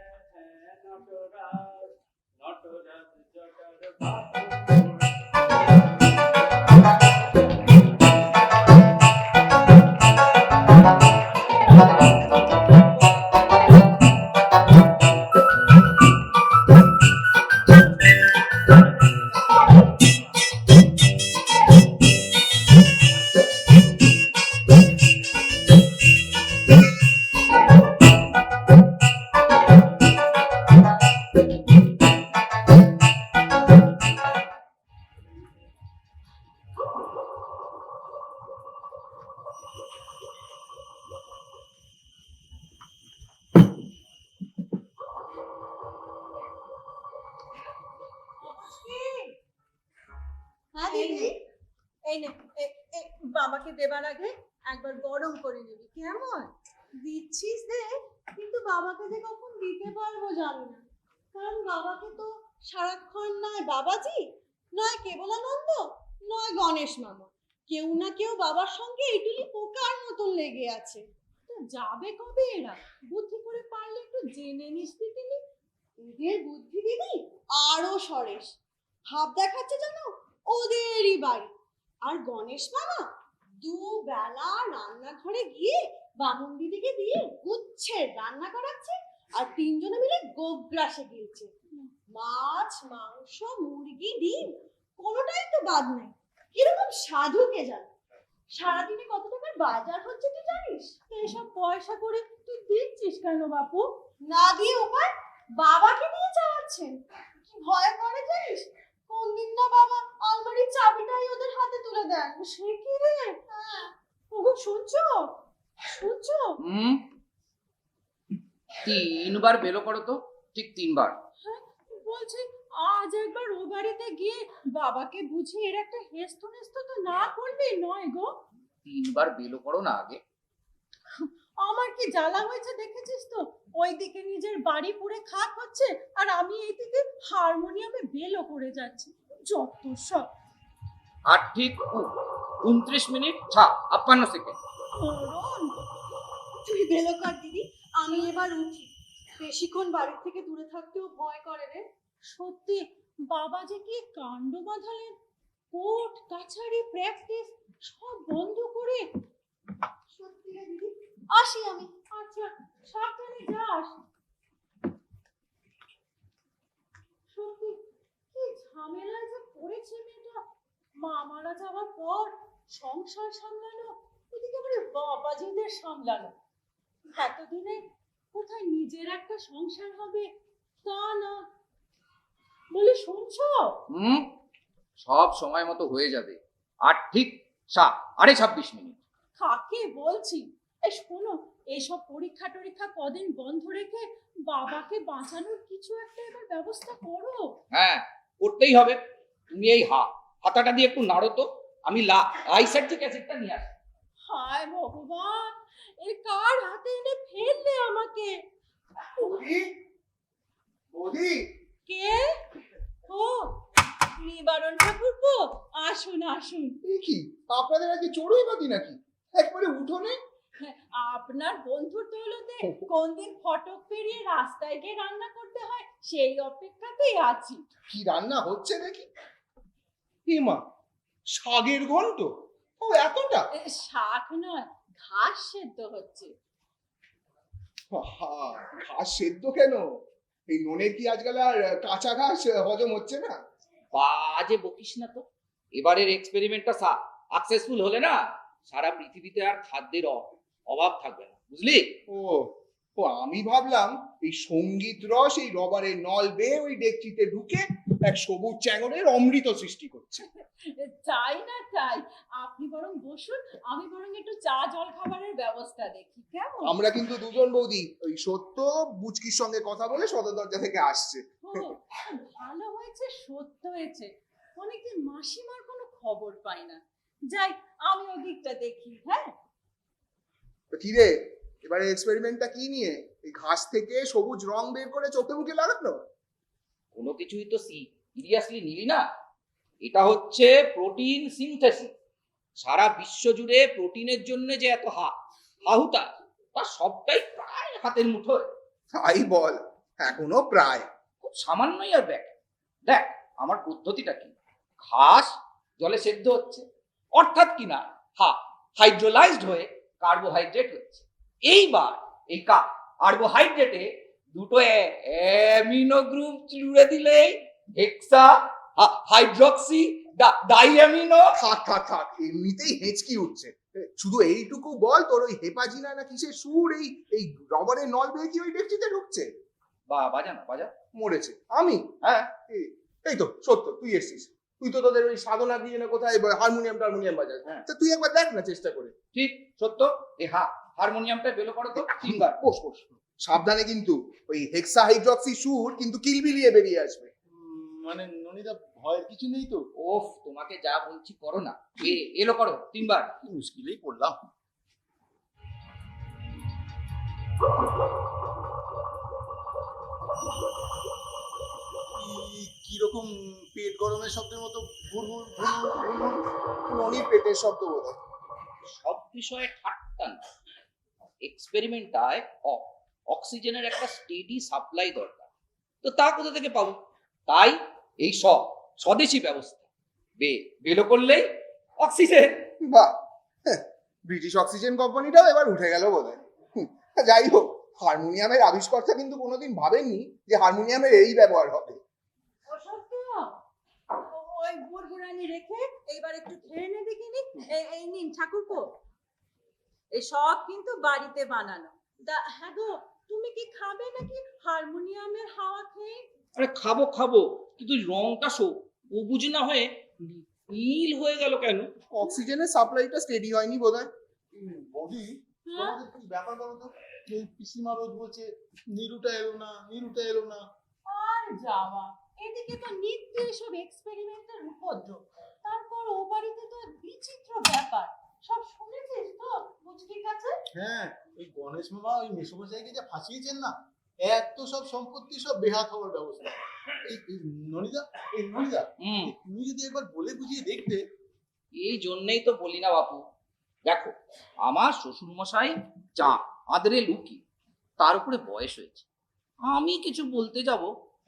নটরাজ, নটরাজ জটার বাবু। হ্যাঁ দিদি, এই নে, বাবাকে দেবার আগে একবার গরম করে নিবি, কেমন? দিচ্ছিস দে, কিন্তু বাবাকে যে কখন দিতে পারবো জানি না, কারণ বাবাকে তো সারাক্ষণ নয় বাবাজি, নয় কেবলানন্দ, নয় গণেশ মামা, কেউ না কেউ বাবার সঙ্গে এটুলি পোকার মতন লেগে আছে। তো যাবে কবে এরা? বুদ্ধি করে পারলে একটু জেনে নিস দিদি। এদের বুদ্ধি দিদি আরো সরেস, ভাব দেখাচ্ছে জানো ওদেরই বাড়ি। আর গণেশ মামা দুবেলা রান্নাঘরে গিয়ে বামুন দিদিকে দিয়ে গুচ্ছের রান্না করাচ্ছে, আর তিনজনে মিলে গোগ্রাসে গিয়েছে। মাছ মাংস মুরগি ডিম কোনোটাই তো বাদ নেই। কিরকম সাধুকে জানো। সারাদিনে কত টাকার বাজার হচ্ছে তুই জানিস? এসব পয়সা করে তুই দিচ্ছিস কেন বাপু? না দিয়ে উপায়, বাবাকে দিয়ে চালাচ্ছেন। কি ভয় করে জানিস, কোন দিন না বাবা আলমারির চাবিটাই ওদের হাতে তুলে দেন। সে কি রে? ওগো শুনছো শুনছো? 3 বার বেলো করো তো, ঠিক 3 বার। বলছি আজ একবার ও বাড়িতে গিয়ে বাবাকে বুঝিয়ে এর একটা হেস্তু নেস্তু তো না করলে নয় গো। 3 বার বেলো করো না আগে। আমার কি জ্বালা হয়েছে দেখেছিস তো, ওইদিকে নিজের বাড়ি পুড়ে খাক হচ্ছে, আর আমি এইদিকে হারমোনিয়ামে বেলো করে যাচ্ছি। যত সব। আর ঠিক 29 মিনিট 56 সেকেন্ড। তুই বেলো কর দিদি, আমি এবার উঠি। বেশিক্ষণ বাড়ি থেকে দূরে থাকতেও ভয় করে রে। সত্যি বাবা যে কি কাণ্ড বাঁধালেন, কোর্ট কাছারি প্র্যাকটিস সব বন্ধ করে। সত্যি রে দিদি, আসি আমি। আচ্ছা, সাবধানে যাস। সত্যি কি ঝামেলায় যে পড়েছে মেয়েটা। মা মারা যাওয়ার পর সংসার সামলানো, এদিকে আবার বাবাজিদের সামলানো। এতদিনে কোথায় নিজের একটা সংসার হবে তা না। বলে শুনছো? হুম, সব সময় মতো হয়ে যাবে। আর ঠিক 26 মিনিট। কাকে বলছি? এই শোনো, এইসব পরীক্ষা টরীক্ষা কদিন বন্ধ রেখে বাবাকে বাঁচানোর কিছু একটা এবার ব্যবস্থা করো। হ্যাঁ, করতেই হবে। তুমি এই হাতাটা দিয়ে একটু নাড়ো তো, আমি লাইসার্জিক অ্যাসিডটা নিয়ে আসি। হায় ভগবান, এই কার হাতে এনে ফেললে আমাকে? বৌদি, বৌদি, কে? ও নিবারণ ঠাকুরপো, আসুন আসুন। এই কি আপনাদের আজকে চড়ুই বাতি নাকি? একবারে উঠোনে? আপনার বন্ধুর দৌলতে কোন দিন ফটক পেরিয়ে রাস্তায় গিয়ে রান্না করতে হয় সেই অপেক্ষাতেই আছি। কি রান্না হচ্ছে দেখি? এ মা, শাগের ঘন্ট? ও এতটা? শাক নয়, ঘাস সেদ্ধ হচ্ছে। আহা, ঘাস সেদ্ধ কেন? এই ননের কি আজকাল আর কাঁচা ঘাস হজম হচ্ছে না? বাজে বকিস না তো। এবারের এক্সপেরিমেন্টটা সাকসেসফুল হলে না, সারা পৃথিবীতে আর খাদ্যের অভাব থাকবে না, বুঝলি? ও ও আমি ভাবলাম এই সঙ্গীত রস এই রবারের নল বেয়ে ওই ডেকচিতে ঢুকে এক সবুজ চ্যাঙরের অমৃত সৃষ্টি করছে। চাই না তাই, আপনি বরং বসুন, আমি বরং একটু চা জল খাবারের ব্যবস্থা দেখি, কেমন? আমরা কিন্তু দুজন বৌদি ওই সত্য বুচকির সঙ্গে কথা বলে সদর দরজা থেকে আসছে। ও, ভালো হয়েছে, সত্য হয়েছে। অনেকদিন মাসিমার কোনো খবর পাই না। যাই, আমি ওদিকটা দেখি। হ্যাঁ, তো কি রে, এবারে এক্সপেরিমেন্টটা কি নিয়ে? এই ঘাস থেকে সবুজ রং বের করে চোখে মুখে লাগানো? কোনো কিছুই তো সিরিয়াসলি নিলি না। এটা হচ্ছে প্রোটিন সিনথেসিস। সারা বিশ্ব জুড়ে প্রোটিনের জন্য যে এত হাহুতা, তার সবটাই প্রায় হাতের মুঠোয়। তাই বল, এখনো প্রায়। খুব সামান্যই আর দেখ দেখ আমার পদ্ধতিটা কি। ঘাস জলে সেদ্ধ হচ্ছে, অর্থাৎ কিনা হাইড্রোলাইজড হয়ে কার্বোহাইড্রেট হচ্ছে। এইবার এই কার্বোহাইড্রেটে দুটো অ্যামিনো গ্রুপ জুড়ে দিলেই হেক্সা হাইড্রক্সি ডাইঅ্যামিনো। থাক থাক থাক, এমনিতেই হেঁচকি উঠছে। শুধু এইটুকু বল, তোর ওই হেপাজিনা না কিসের সুর এই এই রবারের নল বেয়ে কি ওই ডেকচিতে ঢুকছে? বাজা না বাজা। মরেছে আমি? হ্যাঁ, এই তো সত্য, তুই এসছিস। তুই তো তোদের ওই সাধনা দিয়ে না কোথায় হারমোনিয়াম বাজাস। হ্যাঁ। তা তুই একবার দেখ না চেষ্টা করে। ঠিক সত্য। এই হারমোনিয়ামটা বেলো করো তো 3 বার। কোষ কোষ, সাবধানে কিন্তু ওই হেক্সা হাইড্রক্সি সুর কিন্তু কিলবিলিয়ে বেরিয়ে আসবে। মানে ননিদা, ভয়ের কিছু নেই তো? ওফ, তোমাকে যা বলছি করো না। এলো করো 3 বার। কি মুশকিলেই পড়লাম। কিরকম পেট গরমের শব্দের মতো ভুর ভুর ভুর ভুর ভুর? ননির পেটের শব্দ বোধ হয়। সব বিষয়ে ঠাট্টা না। এক্সপেরিমেন্টটায় অক্সিজেনের একটা স্টেডি সাপ্লাই দরকার, তো তা কোথা থেকে পাবো? তাই এই স্বদেশি ব্যবস্থা বেলো করলেই অক্সিজেন। বাহ, ব্রিটিশ অক্সিজেন কোম্পানিটাও এবার উঠে গেল বোধ হয়। যাই হোক, হারমোনিয়ামের আবিষ্কর্তা কিন্তু কোনোদিন ভাবেননি যে হারমোনিয়ামের এই ব্যবহার হবে। অসত্য, ওই বুড়বুড়ানি রেখে এইবার একটু খেয়ে নে দেখিনি। এই নিন ঠাকুরপো, এই সব কিন্তু বাড়িতে বানানো। হ্যাঁ গো, তুমি কি খাবে নাকি হারমোনিয়ামের হাওয়া খেয়ে? আরে খাবো খাবো, কিন্তু রংটা সবুজ না হয়ে নীল হয়ে গেল কেন? অক্সিজেনের সাপ্লাইটা স্টেডি হয়নি বোধ হয়। বৌদি, হ্যাঁ? তোমাদের কি ব্যাপার বলো তো? এই পিসিমা রোজ বলছে নিরুটা এলো না, নিরুটা এলো না। আর যাওয়া, এদিকে তো নিত্য এসব এক্সপেরিমেন্টের উপদ্রব। তারপর ও বাড়িতে তো বিচিত্র ব্যাপার, সব শুনেছিস তো বুঝকি কাছে? হ্যাঁ, ওই গণেশ মামা ওই মেসমশাইকে যা ফাঁসিয়েছেন না, এত সব সম্পত্তি সব বেহাত হওয়ার ব্যবস্থা। এই ননিদা, তুমি যদি একবার বলে বুঝিয়ে দেখতে। এই জন্যই তো বলি না বাপু। দেখো, আমার শ্বশুর মশাই যা আদরে লুকি, তার উপরে বয়স হয়েছে। আমি কিছু বলতে যাব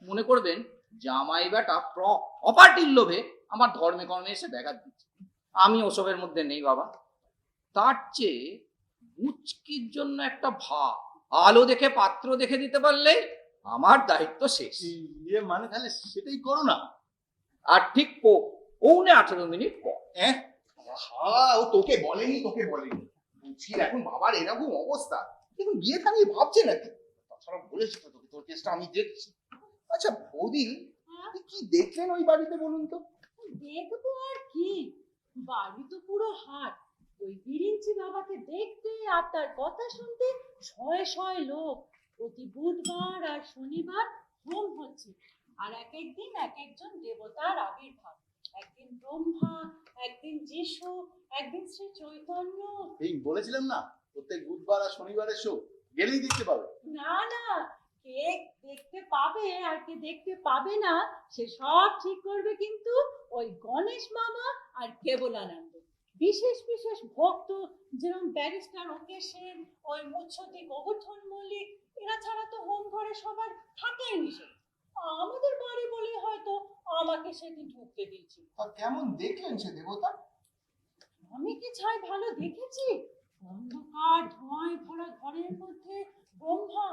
মনে করবেন জামাই বেটা প্রপার্টির লোভে আমার ধর্মে কর্মে এসে ব্যাঘাত দিচ্ছে। আমি ওসবের মধ্যে নেই বাবা। তার চেয়ে মুচকির জন্য একটা ভাব, আলো দেখে পাত্র দেখে দিতে পারলে আমার দায়িত্ব শেষ। ইয়ে মানে তাহলে সেটাই করো না। আর ঠিক 18:15 পর। হ্যাঁ, ও তোকে বলেনি বুঝি এখন বাবার এরকম অবস্থা, কিন্তু বিয়ে থা নিয়ে ভাবছে নাকি? তাছাড়া বলেছি তো তোকে, তোর কেসটা আমি দেখছি। আচ্ছা বৌদি, আপনি কি দেখলেন ওই বাড়িতে বলুন তো? দেখবো আর কি, বাড়ি তো পুরো হাট। ওই বিরিঞ্চি বাবাকে দেখতে আর তার কথা শুনতে শয়ে শয়ে লোক। প্রতি বুধবার আর শনিবার হোম হচ্ছে, আর এক একদিন এক একজন দেবতার আবির্ভাব। একদিন ব্রহ্মা, একদিন যিশু, একদিন শ্রী চৈতন্য। এই বলেছিলাম না, প্রত্যেক বুধবার আর শনিবারের শো গেলেই দেখতে পাবে। না না, কে দেখতে পাবে আর কে দেখতে পাবে না সে সব ঠিক করবে কিন্তু ওই গণেশ মামা আর কেবলানন্দ। বিশেষ বিশেষ ভক্ত যেরকম ব্যারিস্টার ওকে সেন, ওই মুচ্ছতি গোবর্ধন মল্লিক, এরা ছাড়া তো হোম ঘরে সবার থাকাই নিষেধ। আমাদের বাড়ি বলে হয়তো আমাকে সেদিন ঢুকতে দিয়েছিল। আর কেমন দেখলেন সে দেবতা? আমি কি ছাই ভালো দেখেছি? অন্ধকার ধোঁয়ায় ভরা ঘরের মধ্যে ব্রহ্মা,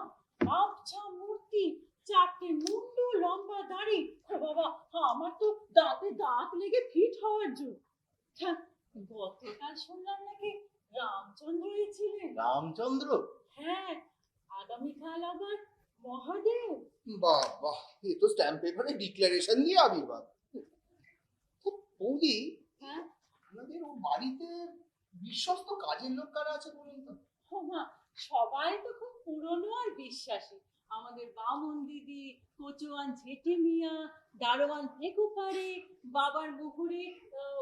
আবছা মূর্তি, চারটে মুন্ডু, লম্বা দাড়ি। ও বাবা, আমার তো দাঁতে দাঁত লেগে ফিট হওয়ার জন্য। গতকাল শুনলাম নাকি রামচন্দ্রই ছিলেন। রামচন্দ্র? হ্যাঁ, আগামীকাল আবার মহাদেব। বাহ বাহ, এ তো স্ট্যাম্প পেপারে ডিক্লারেশন দিয়ে আবির্ভাব। তো বৌদি, হ্যাঁ, আপনাদের ও বাড়িতে বিশ্বস্ত কাজের লোক কারা আছে বলুন তো? ও মা, সবাই তো খুব পুরনো আর বিশ্বাসী। আমাদের বামন দিদি, কচুয়ান ঝেটে মিয়া, দারোয়ান ফেকুপারে, বাবার মুহুরে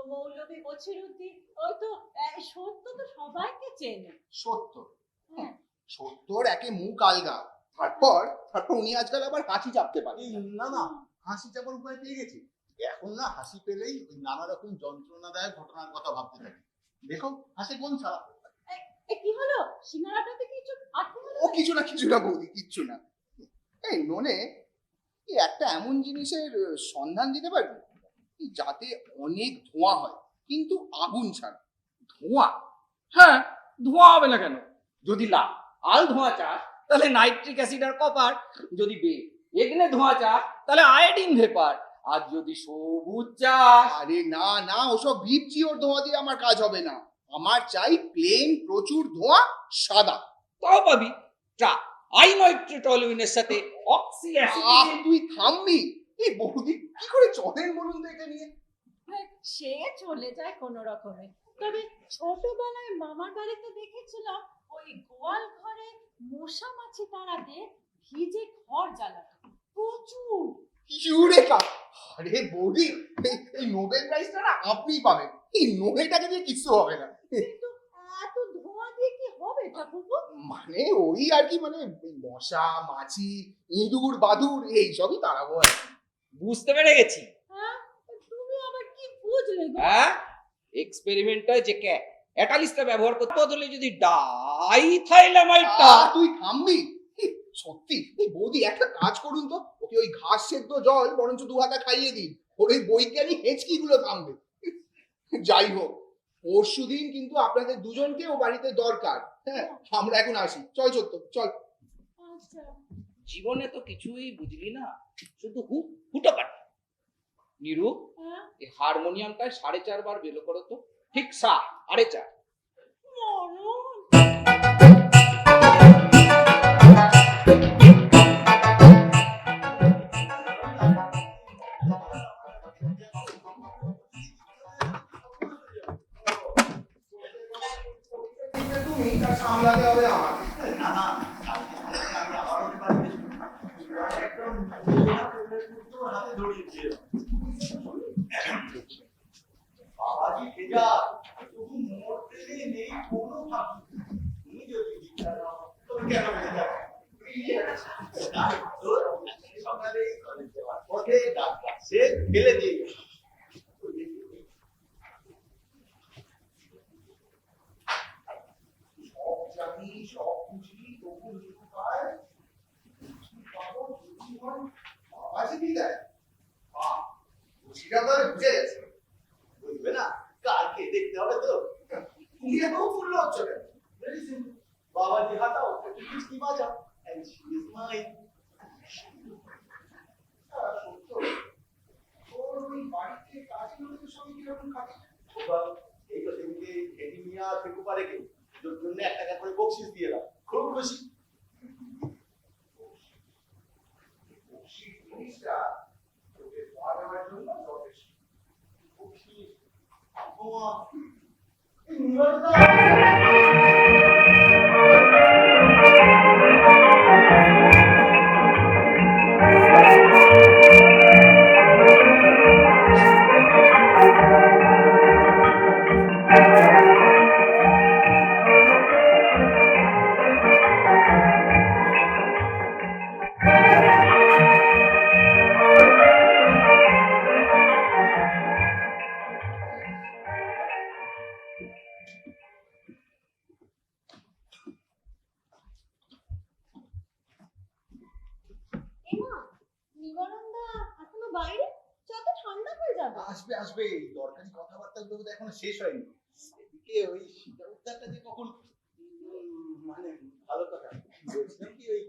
মৌলবী বছিরুদ্দিন। ওই তো সত্য তো সবাইকে চেনে। সত্য? হ্যাঁ, সত্যর একে মুখ আলগা। তারপর উনি আজকাল আবার হাসি চাপতে পারেন। এই না না, হাসি চাপার উপায় পেয়ে গেছি। এখন না হাসি পেলেই ওই নানা রকম যন্ত্রণাদায়ক ঘটনার কথা ভাবতে থাকি। দেখো হাসে কোন ছাড়া। কি হলো? সিঙ্গারাটাতে কিছু আটকে গেল? ও কিছু না বৌদি, কিচ্ছু না। এই ননে, এই একটা এমন জিনিসের সন্ধান দিতে পারবি যাতে অনেক ধোঁয়া হয় কিন্তু আগুন ছাড়ে? ধোঁয়া? হ্যাঁ, ধোঁয়া হবে না কেন? যদি লাল ধোঁয়া চাস তাহলে নাইট্রিক অ্যাসিড আর কপার, যদি বেগনে ধোঁয়া চাস তাহলে আয়োডিন ভেপার, আর যদি সবুজ চাস। আরে না না, ওসব ভিপচি ওর ধোঁয়া দিয়ে আমার কাজ হবে না। আমার চাই প্লেন প্রচুর ধোঁয়া, সাদা। তাও পাবি আইনাইট্রিটolueনের সাথে অক্সি অ্যাসিড। তুই থামবি? এই বৌদি কি করে চলেন বলুন তো একে নিয়ে? সে চলে যায় কোন রকমে। তবে ছোটবেলায় মামার বাড়িতে দেখেছিলাম ওই গোয়াল ঘরে মশা মাছি তাড়াতে ভিজে খড় জ্বালাতো প্রচুর। ইউরেকা! আরে বৌদি, এই নোবেল প্রাইজটা না আপনিই পাবেন। এই নোবেলটাকে দিয়ে কিছু হবে না। কিন্তু এত ধোঁয়া দিয়ে কি হবে ঠাকুরপো? মানে ওই আর কি, মানে মশা মাছি ইঁদুর বাদুর এইসবই তাড়াবো আর কি। বুঝতে পেরে গেছি। হ্যাঁ, তুমি আবার কি বুঝলে গো? হ্যাঁ, এক্সপেরিমেন্টে যে ক্যাটালিস্টটা ব্যবহার করতে বদলে যদি ডাইথাইলামাইডটা। তুই থামবি? সত্যি এই বৌদি একটা কাজ করুন তো, ওকে ওই ঘাস সেদ্ধ জল বরঞ্চ 2 হাতা খাইয়ে দিন, ওর ওই বৈজ্ঞানিক হেঁচকি গুলো থামবে। যাই হোক, পরশুদিন কিন্তু আপনাদের দুজনকে ও বাড়িতে দরকার। হ্যাঁ, আমরা এখন আসি। চল সত্য, চল। আচ্ছা, জীবনে তো কিছুই বুঝলি না, শুধু হুটোপাটা। নিরু, হ্যাঁ, এই হারমোনিয়ামটায় 4.5 বার বেলো করো তো। ঠিক 4.5। মরণ। তুমি তা সামলাতে হবে আমাকে। বাবাজি ভেজা, তবু মরতে নেই কোনো ভাবনা। তুমি যদি দীক্ষা দাও তবে কেন বেঁচে যাবে? সকালেই কলেজ যাওয়ার পথে ডাক্তার সে ফেলে দিয়ে গেল। সব জানি, সব বুঝি, তবু নিরুপায়। পাবো যদি হয় বাবাজি বিদায়। বুঝিটা তাহলে বুঝে গেছে। বুঝবে না, কালকে দেখতে হবে তো। তুমি এত ফুল হচ্ছ কেন? Very simple. বাবাজি হাতাও একটু মিষ্টি বাজাও and she is mine. সত্য তোর ওই বাড়িতে কাজের লোকের সঙ্গে কিরকম খাচ্ছে? বাবা, এই তো সেদিকে ঘেটি মিয়া ফেকু পারে কে তোর জন্য 1 টাকা করে বকশিস দিয়ে দাও, খুব খুশি। সেই জিনিসটা তোকে পা দেওয়ার জন্য যথেষ্ট। বকশিস বাবা, এই নিবারদা এমা, নিবারণদা এখনো বাইরে? যত ঠান্ডা হয়ে যাবে। আসবে আসবে, এই দরকারি কথাবার্তাগুলো বোধহয় এখনো শেষ হয়নি। এদিকে ওই সীতা উদ্ধারটা যে কখন মানে ভালো কথা। বলছিলাম কি, ওই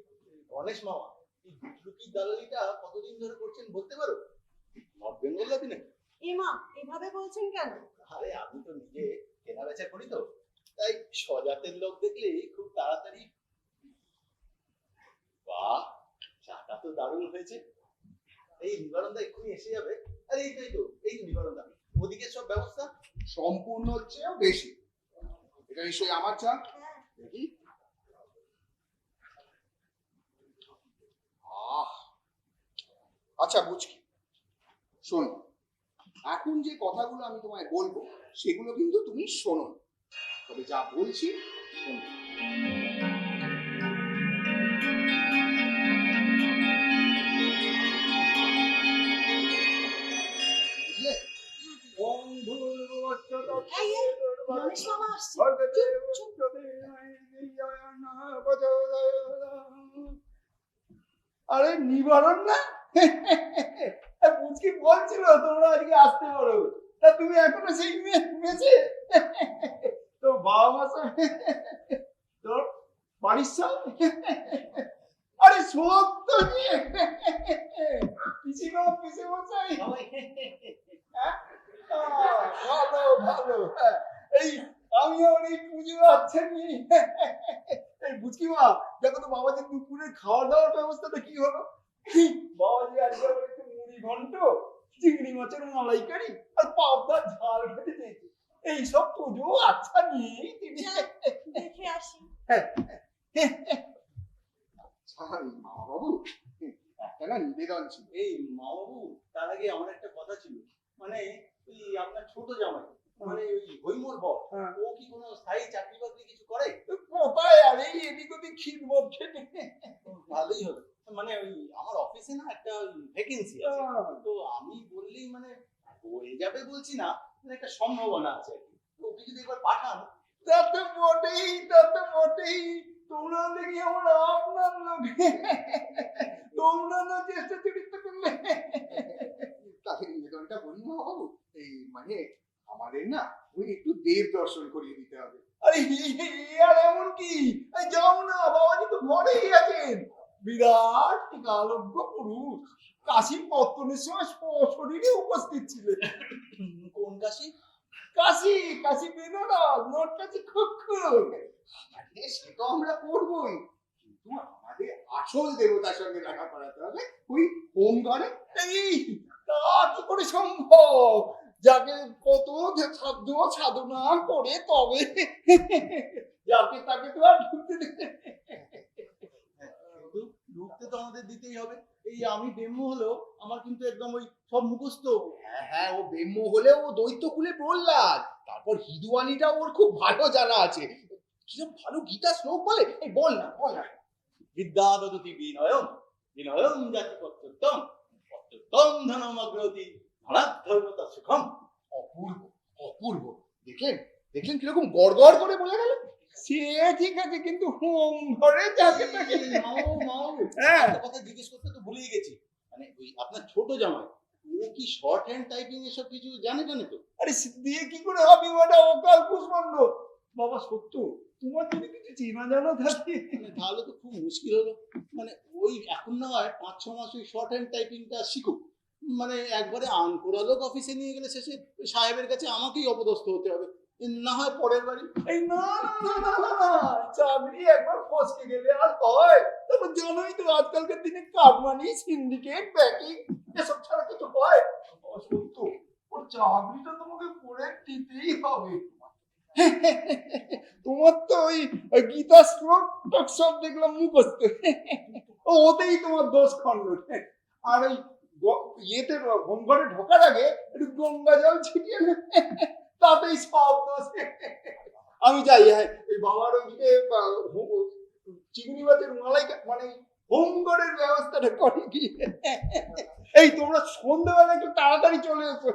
গণেশ মামা এই গুটলুকির দালালিটা কতদিন ধরে করছেন বলতে পারো? নর্থ বেঙ্গল লাতি নাকি? এমা, এভাবে বলছেন কেন? আরে আমি তো নিজে কেনা বেচা করি তো, তাই সজাতের লোক দেখলে খুব তাড়াতাড়ি। বাহ, চাটা তো দারুণ হয়েছে। এই নিবারণদা এক্ষুনি এসে যাবে। আরে এই তো নিবারণদা, ওদিকে সব ব্যবস্থা সম্পূর্ণ চেয়েও বেশি। এটা নিশ্চয়ই আমার চা। হ্যাঁ। দেখি। আহ, আচ্ছা বুঝকি, শোনো, এখন যে কথাগুলো আমি তোমায় বলবো সেগুলো কিন্তু তুমি শোনো, তবে যা বলছি শোনো। বুঝলে? এই, গণেশ মামা আসছে। চুপ, চুপ। আরে নিবারণ না, বুঝকি বলছিল তোমরা আজকে আসতে পারো, তা তুমি এখনো সেই মেসে? তো বাবা মা তোর বাড়ির সব? আরে সত্য পিসিমা পিসে মশাই, ভালো ভালো। এই আমিও এই পুজো আচ্ছা নি। এই বুঝকি মা, দেখো তো বাবাজি দুপুরে খাওয়া দাওয়ার ব্যবস্থাটা কি হলো? বাবাজি আজকে আবার একটু মুড়ি ঘন্ট, চিংড়ি মাছের মালাইকারি আর পাবদার ঝাল খেতে চেয়েছে। এইসব পুজো আচ্ছা নিয়ে তিনি দেখে আসি। মামা বাবু, একটা না নিবেদন ছিল। এই মামাবু, তার আগে আমার একটা কথা ছিল। মানে ওই আপনার ছোট জামাই, মানে ওই হৈমর বর, ও কি কোনো স্থায়ী চাকরি বাকরি কিছু করে? কোথায় আর এই এদিক ওদিক খিদমত খেতে। ভালোই হলো। মানে ওই আমার অফিসে না একটা ভ্যাকেন্সি আছে, তো আমি বললেই মানে হয়ে যাবে বলছি না, মানে একটা সম্ভাবনা আছে আর কি। তো ওকে যদি একবার পাঠান। তা তো বটেই, তা তো বটেই। তোমরা দেখি আমরা আপনার লোক, তোমরা না চেষ্টা চরিত্র করলে। তাহলে নিবেদনটা বলি মামা বাবু, এই মানে আমাদের না ওই একটু দেব দর্শন করিয়ে দিতে হবে। আরে আর এমন কি, যাও না, বাবাজি তো ঘরেই আছেন। বিরাট টিকালজ্ঞ পুরুষ, কাশী পত্তনের সময় সশরীরে উপস্থিত ছিলেন। কোন কাশি? কাশী কাশী বেনারস, নট কাশী খুক্ষুর। আরে সে তো আমরা করবোই, কিন্তু আমাদের আসল দেবতার সঙ্গে দেখা করাতে হবে, ওই হোম ঘরে। এই তা কি করে সম্ভব? যাকে কত সাধ্য সাধনা করে তবে যাকে তাকে তো আর ঢুকতে দিতে। কিন্তু ঢুকতে তো আমাদের দিতেই হবে। এই আমি ব্যাম্য হলেও আমার কিন্তু একদম ওই সব মুখস্থ। হ্যাঁ হ্যাঁ, ও ব্রহ্ম হলেও ও দৈত্য কুলে প্রহ্লাদ, তারপর হিদুয়ানিটা ওর খুব ভালো জানা আছে। কিরকম ভালো গীতা শ্লোক বলে, এই বল না বল না। বিদ্যা দদতি বিনয়ম, বিনয়ম জাতি পত্তম, পত্তম ধনম অগ্রতি, ধনাধর্মতা সুখম। অপূর্ব অপূর্ব, দেখলেন দেখলেন কিরকম গড়গড় করে বলে গেল। সে ঠিক আছে, কিন্তু হোম ঘরে যাকে তাকে। হ্যাঁ, একটা কথা জিজ্ঞেস করতে তো ভুলেই গেছি। মানে ওই আপনার ছোট জামাই, ও কি শর্ট হ্যান্ড টাইপিং এসব কিছু জানে তো? আরে দিয়ে কি করে হবে, ওটা অকাল কুষ্মাণ্ড। বাবা সত্য, তোমার যদি কিছু চেনা জানা থাকে। মানে তাহলে তো খুব মুশকিল হলো। মানে ওই এখন না হয় 5-6 মাস ওই শর্ট হ্যান্ড টাইপিংটা শিখুক, মানে একবারে আনকোরালোক অফিসে নিয়ে গেলে শেষে ওই সাহেবের কাছে আমাকেই অপদস্থ হতে হবে, না হয় পরের বাড়ি। এই না না না না না, চাকরি একবার ফসকে গেলে আর হয়? তারপর জানোই তো আজকালকার দিনে কাটমানি, সিন্ডিকেট, ব্যাকিং এসব ছাড়া কিছু হয়? সত্য, ওর চাকরিটা তোমাকে করে দিতেই হবে। তোমার তো ওই গীতা শ্লোক সব দেখলাম মুখস্থ, ওতেই তোমার দোষ খণ্ড। আর ওই ইয়েতে হোম ঘরে ঢোকার আগে একটু গঙ্গা জল ছিটিয়ে তাতেই সব দোষ। আমি যাই, হ্যাঁ এই বাবার ওইদিকে চিংড়ি মাছের মালাই মানে হোম ঘরের ব্যবস্থাটা করে কি। এই তোমরা সন্ধ্যাবেলা একটু তাড়াতাড়ি চলে এসো।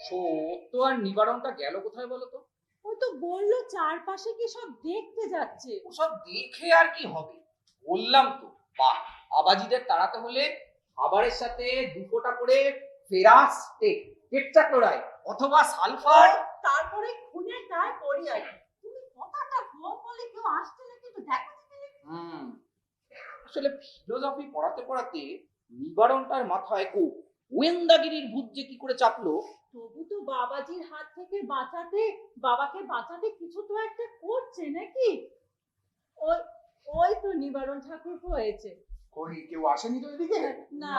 সত্য আর নিবারণটা গেল কোথায় বলো তো? ও তো বললো চারপাশে কি সব দেখতে যাচ্ছে। ওসব দেখে আর কি হবে, বললাম তো আবাজিদের তাড়াতে হলে খাবারের সাথে 2 ফোঁটা করে ফেরাস টেট্রাক্লোরাইড অথবা সালফার। তারপরে খুনের দায় পড়ি আর কি। তুমি কথাটা বলে কেউ আসছে না, কিন্তু দেখো আসলে ফিলোসফি পড়াতে পড়াতে নিবারণটার মাথায় গোয়েন্দাগিরির ভূত যে কি করে চাপলো। তবু তো বাবাজির হাত থেকে বাবাকে বাঁচাতে কিছু তো একটা করছে নাকি? ওই ওই তো নিবারণ ঠাকুর হয়েছে। কই কেউ আসেনি তো এদিকে? না,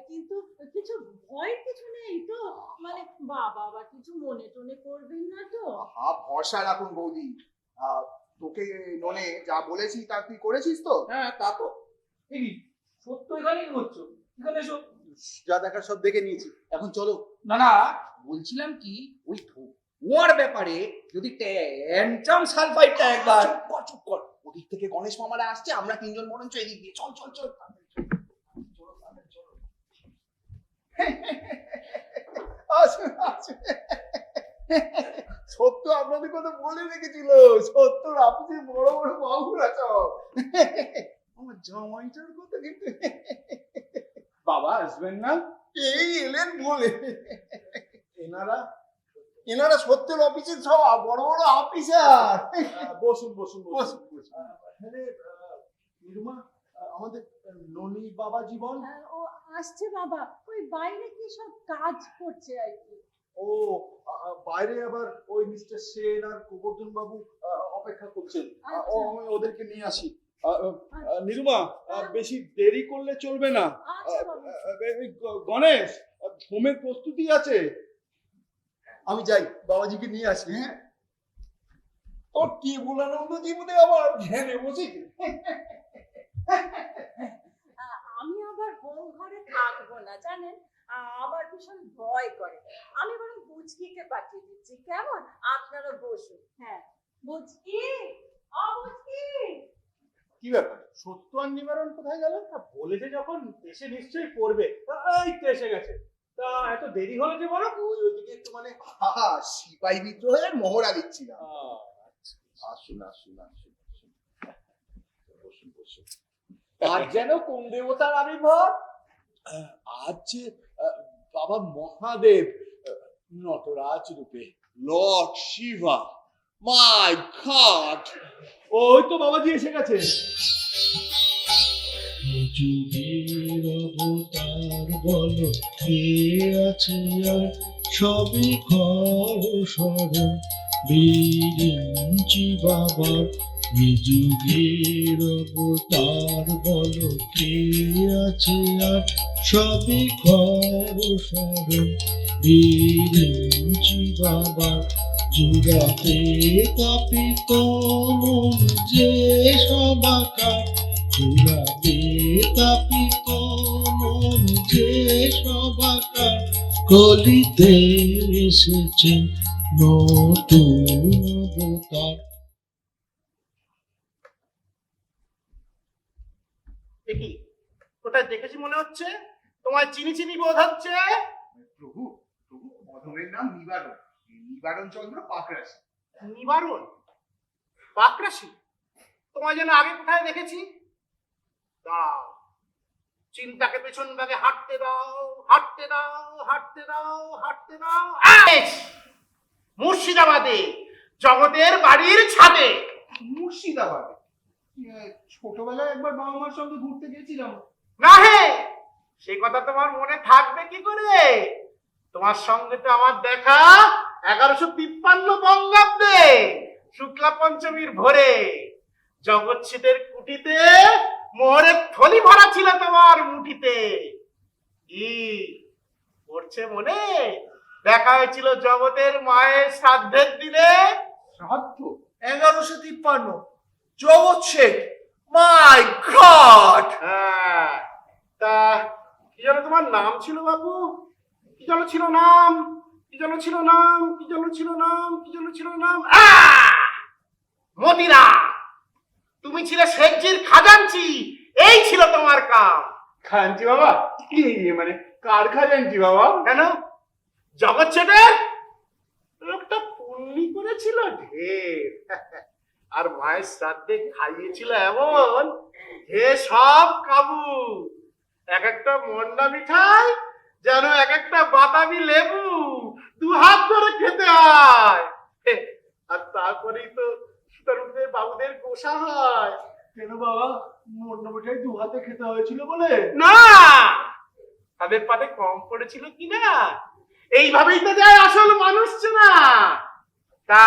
কিন্তু কিছু ভয়ের কিছু নেই তো? মানে বাবা আবার কিছু মনে টনে করবেন না তো? ভরসা রাখুন বৌদি। তোকে ননে যা বলেছি তা তুই করেছিস তো? হ্যাঁ তা তো। সত্য এখানেই হচ্ছে, এখানে সব যা দেখার সব দেখে নিয়েছি, এখন চলো। না না, বলছিলাম কি ওই ধোঁয়ার ব্যাপারে যদি ট্যান্টাম সালফাইডটা একবার। চুপ কর। ওদিক থেকে গণেশ মামারা আসছে, আমরা 3 জন বরঞ্চ এদিক দিয়ে চল চল চল। সত্য আপনাদের কথা বলে রেখেছিল। সত্যর অফিসে বড় বড় বাবুরা সব। আমার জামাইটার কথা কিন্তু বাবা আসবেন না? এই এলেন বলে। এনারা সত্যের অফিসের সব বড় বড় অফিসার। বসুন বসুন বসুন বসুন। নিরুমা, আমাদের ননি বাবা জীবন। ও আসছে বাবা, ওই বাইরে কি সব কাজ করছে আর কি। ও বাইরে আবার ওই মিস্টার সেন আর গোবর্ধন বাবু অপেক্ষা করছেন। আমি ওদেরকে নিয়ে আসি। নিরুমা, বেশি দেরি করলে চলবে না। গণেশ, হোমের প্রস্তুতি আছে। আমি যাই, বাবাজিকে নিয়ে আসি। হ্যাঁ, তোর কি ভুলানন্দ জীবনে আবার ধ্যানে বসে। আমি আবার হোম ঘরে থাকবো না জানেন, আমার ভীষণ ভয় করে। আমি বরং বুচকিকে পাঠিয়ে দিচ্ছি, কেমন? আপনারা বসুন। হ্যাঁ বুচকি, বুচকি। কি ব্যাপার, সত্য আর নিবারণ কোথায় গেল? বলেছে যখন এসে নিশ্চয়ই পড়বে। এই তো এসে গেছে। তা এত দেরি হলো যে বলো? ওইদিকে একটু মানে সিপাহী বিদ্রোহের মহড়া দিচ্ছি না। আসুন আসুন আসুন বসুন বসুন। আজ যেন কোন দেবতার আবির্ভাব? আজ বাবা মহাদেব নটরাজ রূপে, লর্ড শিবা। মাই গড! ওই তো বাবাজি এসে গেছে। যুগের অবতার বলো কে আছে আর, সবই ঘর সরণ বিরিঞ্চি বাবার। যুগের অবতার বলো কে আছে আর, সবই ঘর সরণ বিরিঞ্চি বাবার। জুড়াতে তাপিত মন যে সবাকার, পুরাতে তাপিত মন যে সবাকার কলিতে এসেছে নতুন অবতার। দেখি কোথায় দেখেছি মনে হচ্ছে, তোমায় চিনি চিনি বোধ হচ্ছে। প্রভু প্রভু অধমের নাম নিবারণ, এই নিবারণ চন্দ্র পাকরাশি। নিবারণ পাকরাশি, তোমায় যেন আগে কোথায় দেখেছি। দাও, চিন্তাকে পেছন ভাগে হাঁটতে দাও, হাঁটতে দাও, হাঁটতে দাও, হাঁটতে দাও। মুর্শিদাবাদে, জগতের বাড়ির ছাদে। মুর্শিদাবাদে ছোটবেলায় একবার বাবা মার সঙ্গে ঘুরতে গেছিলাম। না হে, সেই কথা তোমার মনে থাকবে কি করে? তোমার সঙ্গে তো আমার দেখা 1153 বঙ্গাব্দে শুক্লা পঞ্চমীর ভোরে জগৎসিদের কুটিতে মোহরের থলি ভরা ছিল তোমার মুঠিতে। কি পড়ছে মনে? দেখা হয়েছিল জগতের মায়ের শ্রাদ্ধের দিনে। শ্রাদ্ধ 1153 জগৎ শেঠ, মাই গড! হ্যাঁ, তা কি যেন তোমার নাম ছিল বাবু? কি যেন ছিল নাম? কি যেন ছিল নাম? কি যেন ছিল নাম? কি যেন ছিল নাম? মতিরা, তুমি ছিলে শেখজির খাজাঞ্চি, এই ছিল তোমার কাম। খাজাঞ্চি বাবা? কি মানে কার খাজাঞ্চি বাবা? কেন? জগৎ ছেটের লোকটা পুণ্যি করেছিল ঢের, আর মায়ের শ্রাদ্ধে খাইয়েছিল এমন হে সব কাবু। এক একটা মন্ডা মিঠাই যেন এক একটা বাতাবি লেবু, 2 হাত ধরে খেতে হয়। আর তারপরেই তো সুতারুদের বাবুদের গোসা হয়। কেন বাবা, মন্ডা মিঠাই 2 হাতে খেতে হয়েছিল বলে? না, তাদের পাতে কম পড়েছিল কিনা, এইভাবেই তো যায় আসল মানুষ চেনা। তা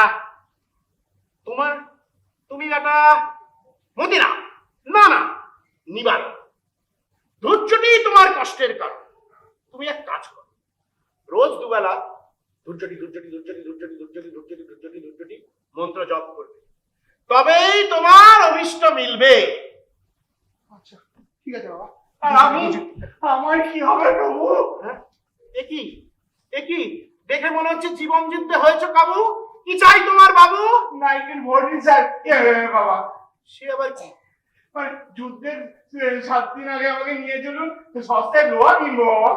তুমি একটা মদিনা, না না নিবার, ধৈর্যটি তোমার কষ্টের কারণ। তুমি এক কাজ করো, রোজ দুবেলা ধৈর্যটি ধৈর্যটি ধৈর্যটি ধৈর্যটি ধৈর্যটি ধৈর্যটি ধৈর্যটি ধৈর্যটি মন্ত্র জপ করবে, তবেই তোমার অভিষ্ট মিলবে। আচ্ছা ঠিক আছে বাবা। আর আমি, আমার কি হবে প্রভু? একই একই দেখে মনে হচ্ছে জীবন যুদ্ধে হয়েছে কাবু। কি চাই তোমার বাবু? 1914 স্যার। বাবা সে আবার কি? মানে যুদ্ধের 7 দিন আগে আমাকে নিয়ে চলুন, সস্তায় লোহা কিনবো বাবা।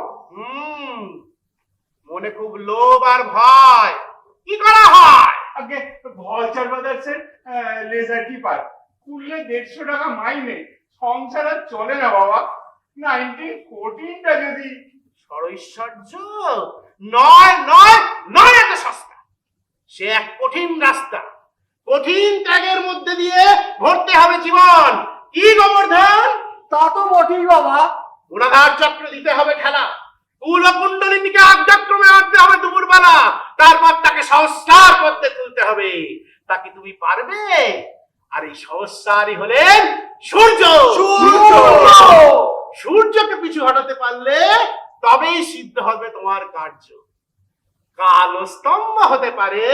মনে খুব লোভ আর ভয়, কি করা হয়? আগে ভলচার বাজাচ্ছেন লেজার কিপার, খুললে 150 টাকা মাইনে, সংসার আর চলে না বাবা। 1914টা যদি সরৈশ্বর্য নয় নয় নয়, এত সস্তা। সে এক কঠিন রাস্তা, কঠিন ত্যাগের মধ্যে দিয়ে ভরতে হবে জীবন। কি গোবর্ধন? তা তো বটেই বাবা। গুণাধার চক্র দিতে হবে ঠেলা, কুল কুণ্ডলিনীকে আজ্ঞাক্রমে আনতে হবে দুপুরবেলা, তারপর তাকে সংস্কার করতে তুলতে হবে। তাকে তুমি পারবে? আর এই সংস্কারই হলেন সূর্য। সূর্যকে পিছু হটাতে পারলে তবেই সিদ্ধ হবে তোমার কার্য। কালো স্তম্ভ হতে পারে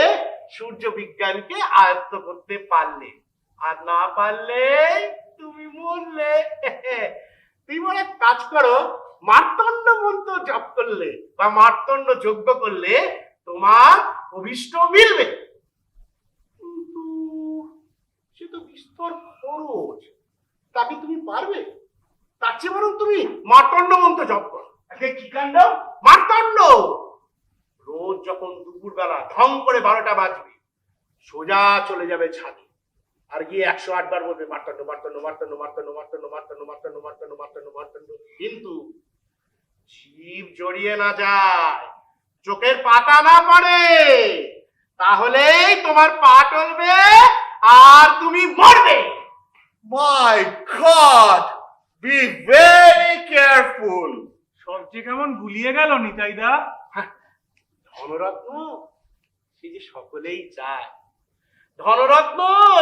সূর্য বিজ্ঞানকে আয়ত্ত করতে পারলে, আর না পারলে তুমি মরলে। তুমি মনে কাজ করো, মার্তণ্ড মন্ত্র জপ করলে বা মার্তণ্ড যজ্ঞ করলে তোমার অভিষ্ট মিলবে। কিন্তু সে তো বিস্তর খরচ, তাকে তুমি পারবে? তার চেয়ে বরং তুমি মার্তণ্ড মন্ত্র জপ করো। কি কাণ্ড? মার্তণ্ড রোজ যখন দুপুরবেলা ঢং করে 12টা বাজবে, সোজা চলে যাবে ছাদে, আর গিয়ে 108 বার বলবে মার্তণ্ড মার্তণ্ড মার্তণ্ড মার্তণ্ড মার্তণ্ড মার্তণ্ড মার্তণ্ড মার্তণ্ড মার্তণ্ড মার্তণ্ড। কিন্তু জীব জড়িয়ে না যায়, চোখের পাতা না পড়ে, তাহলেই তোমার পা টলবে আর তুমি মরবে। মাই গড, বি ভেরি কেয়ারফুল। সবজি কেমন গুলিয়ে গেল নিতাইদা? ধনরত্ন সে যে সকলেই চায়, ধনরত্ন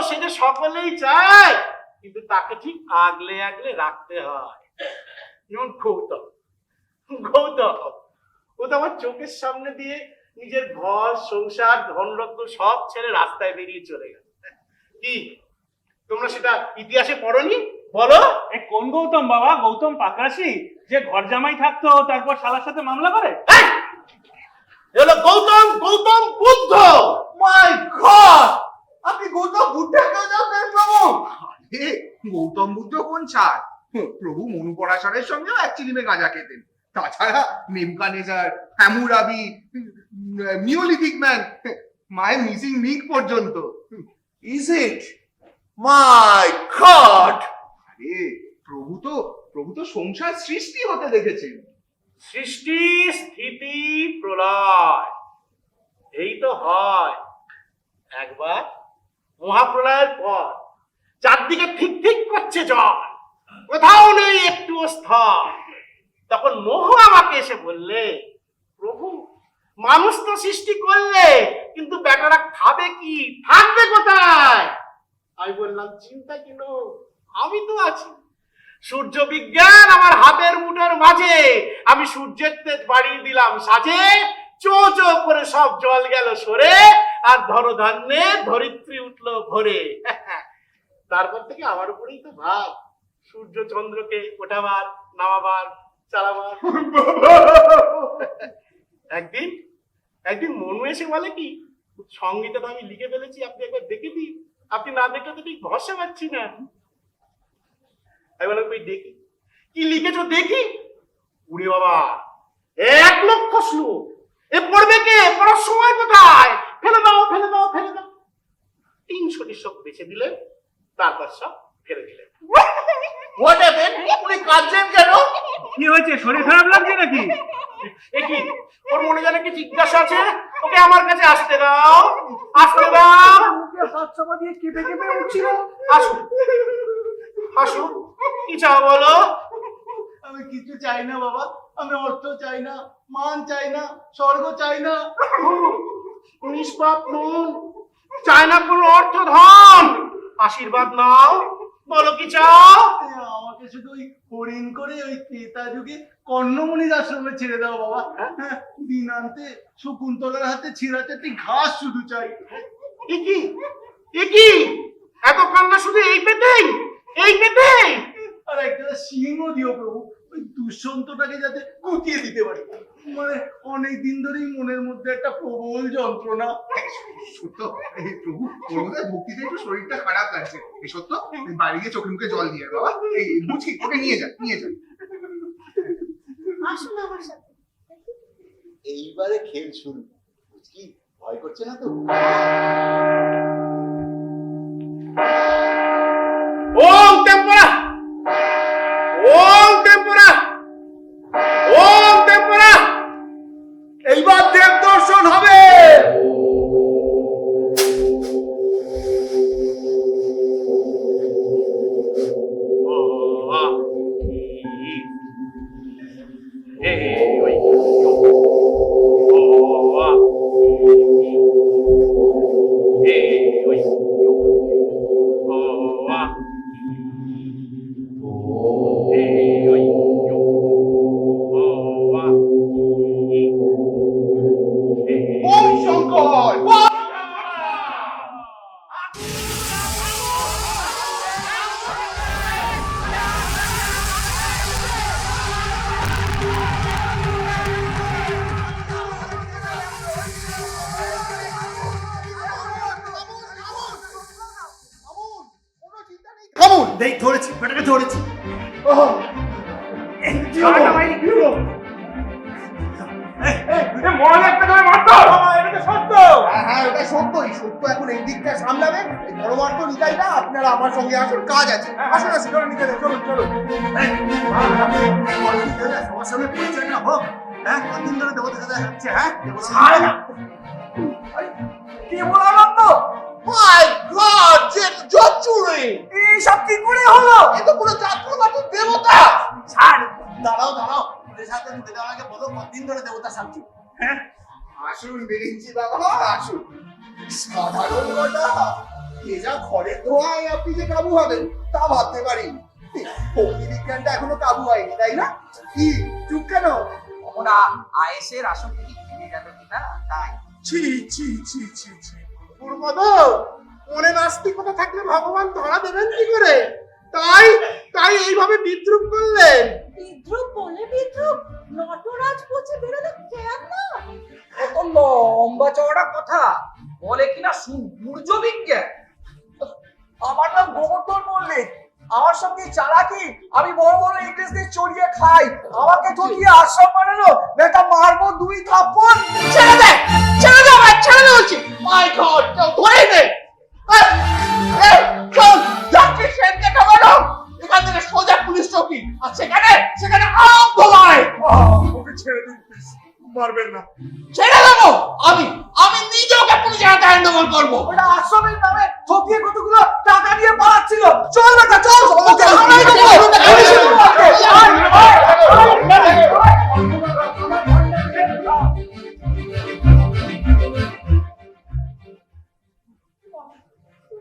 সে যে সকলেই চায়, কিন্তু তাকে ঠিক আগলে আগলে রাখতে হয়। যেমন গৌতম, গৌতম ও তো আমার চোখের সামনে দিয়ে নিজের ঘর সংসার ধনরত্ন সব ছেড়ে রাস্তায় বেরিয়ে চলে গেল। কি তোমরা সেটা ইতিহাসে পড়নি? বলো, এই কোন গৌতম বাবা? গৌতম পাকরাশি যে ঘর জামাই থাকতো তারপর শালার সাথে মামলা করে? হলো গৌতম বুদ্ধ। মাই গড, আপনি গৌতম বুদ্ধকে জানেন প্রভু? আরে গৌতম বুদ্ধ কোন ছাড়, প্রভু মনু পরাশরের সঙ্গেও এক চিলিমে গাঁজা খেতেন। তাছাড়া নেবুকানেজার, হ্যামুরাবি, নিওলিথিক ম্যান, মায়ের মিসিং লিঙ্ক পর্যন্ত। Is it? My god! আরে প্রভু তো সংসার সৃষ্টি হতে দেখেছেন। সৃষ্টি, স্থিতি, প্রলয়, এই তো হয়। একবার মহাপ্রলয়ের পর চারদিকে ঠিক ঠিক করছে জল, কোথাও নেই একটু স্থল। তখন মোহ আমাকে এসে বললে, প্রভু মানুষ তো সৃষ্টি করলে, কিন্তু বেটারা খাবে কি, থাকবে কোথায়? আমি বললাম, চিন্তা কেন, আমি তো আছি। সূর্য বিজ্ঞান আমার হাতের মুঠোর মাঝে, আমি সূর্যের তেজ বাড়িয়ে দিলাম সাজে, চো চো করে সব জল গেল সরে, আর ধরধান্যে ধরিত্রী উঠলো ভরে। তারপর থেকে আমার উপরেই তো ভাব, সূর্য চন্দ্রকে ওঠাবার, নামাবার, চালাবার। একদিন মনু এসে বলে কি, সঙ্গীতটা আমি লিখে ফেলেছি, আপনি একবার দেখে দিন। আপনি না দেখলে তো ঠিক ভরসা পাচ্ছি না। আমি বললাম, কই দেখি, কি লিখেছো দেখি। উড়ে বাবা, 1,00,000 শ্লোক। এ পড়বে কে, পড়ার সময় কোথায়? ফেলে দাও, ফেলে দাও, ফেলে দাও। 300টি সব বেছে দিলেন, তারপর সব ফেলে দিলেন। What happened? উনি কাঁদছেন কেন? কি হয়েছে, শরীর খারাপ লাগছে নাকি? কি ওর মনে জানে কি জিজ্ঞাসা আছে? ওকে আমার কাছে আসতে দাও, আসতে দাও। মুখে হাত চাপা দিয়ে কেঁপে কেঁপে উঠছিল। আসুন, আসুন, কি চাও বলো? আমি কিছু চাই না বাবা, আমি অর্থ চাই না, মান চাই না, স্বর্গ চাই না। নিষ্পাপ নুন, চায় না কোনো অর্থ ধন, আশীর্বাদ নাও, বলো কি চাও? আমাকে শুধু ওই হরিণ করে ওই ত্রেতা যুগে কর্ণমণির আশ্রমে ছেড়ে দাও বাবা। দিনান্তে শকুন্তলার হাতে ছেঁড়া চারটি ঘাস শুধু চাই। কি এত কান্না শুধু এই পেতেই, এই পেতেই? আর একটা সিংহ দিও প্রভু, ওই দুঃসন্তটাকে যাতে গুটিয়ে দিতে পারি। মানে অনেক দিন ধরেই মনের মধ্যে একটা প্রবল যন্ত্রণা। সত্য, এই প্রভু ওদের ভক্তিতে একটু শরীরটা খারাপ লাগছে। এই সত্য, তুই বাড়ি গিয়ে চোখে মুখে জল দিয়ে আয় বাবা। এই বুঝি, ওকে নিয়ে যান। আসুন আমার সাথে। এইবারে খেল শুরু। কি ভয় করছে না তো? ওম টেম্পোরা, ওম টেম্পোরা, ওম টেম্পোরা। এইবার দেব দর্শন হবে। ওম শঙ্কর, কামুন দেখ, ধরেছি বেটাকে, ধরেছি। হ্যাঁ ওটা সত্যই। সত্য এখন এই দিকটা সামলাবে। এই ধর্মার্থ নিতাইটা আপনারা আমার সঙ্গে আসুন, কাজ আছে। আসুন আসুন, চলুন নিতে চলুন চলুন। সবার সঙ্গে পরিচয় না হোক? হ্যাঁ, কতদিন ধরে দেবতা সাজা হচ্ছে? হ্যাঁ, কেবল আনন্দ। মাই গড, যে জচুরি! এইসব কি করে হলো? এ তো পুরো যাত্রাবাদী দেবতা। ছাড়। দাঁড়াও দাঁড়াও, ওদের সাথে ঢুকে যাওয়ার আগে বলো কতদিন ধরে দেবতা সাজছো? আসুন বিরিঞ্চি বাবা, আসুন। সাধারণ কথা, এ যা ঘরের ধোঁয়ায় আপনি যে কাবু হবেন তা ভাবতে পারিনি। ভক্তি বিজ্ঞানটা এখনো কাবু হয়নি, তাই না? কি চুপ কেন? আমরা আয়েসের আসক্তি ফিরে গেল কিনা তাই। ছি ছি ছি ছি ছি। গুরুপদ, মনে নাস্তিকতা থাকলে ভগবান ধরা দেবেন কি করে? তাই তাই এইভাবে বিদ্রুপ করলেন? বিদ্রুপ বলে বিদ্রুপ, নটরাজ পচে বেরোলে কেন না? কত লম্বা চওড়া কথা বলে কিনা সূর্য বিজ্ঞান। আমার নাম গোবর্ধন মল্লিক, আমার সঙ্গে চালাকি, আমি বড় বড় ইংরেজদের চড়িয়ে খাই, আমাকে ঠকিয়ে আশ্রম বানানো, বেটা মারবো 2 থাপ্পড়। ছেড়ে দে, ছেড়ে দে ভাই, ছেড়ে দে বলছি। মাই গড, কেউ ধরে নে। চল, যাত্রী সেনকে ঠকানো। এখান থেকে সোজা পুলিশ চৌকি, আর সেখানে আরম্ভ হয়। ওকে ছেড়ে দিন প্লিজ, মারবেন না। ছেড়ে দেবো আমি নিজে ওকে পুলিশের হাতে হ্যান্ড ওভার করবো। ওটা আশ্রমের নামে ঠকিয়ে কতগুলো টাকা নিয়ে পালাচ্ছিল। চল বেটা চল, ওকে হারাই দেবো। পুলিশের হাতে।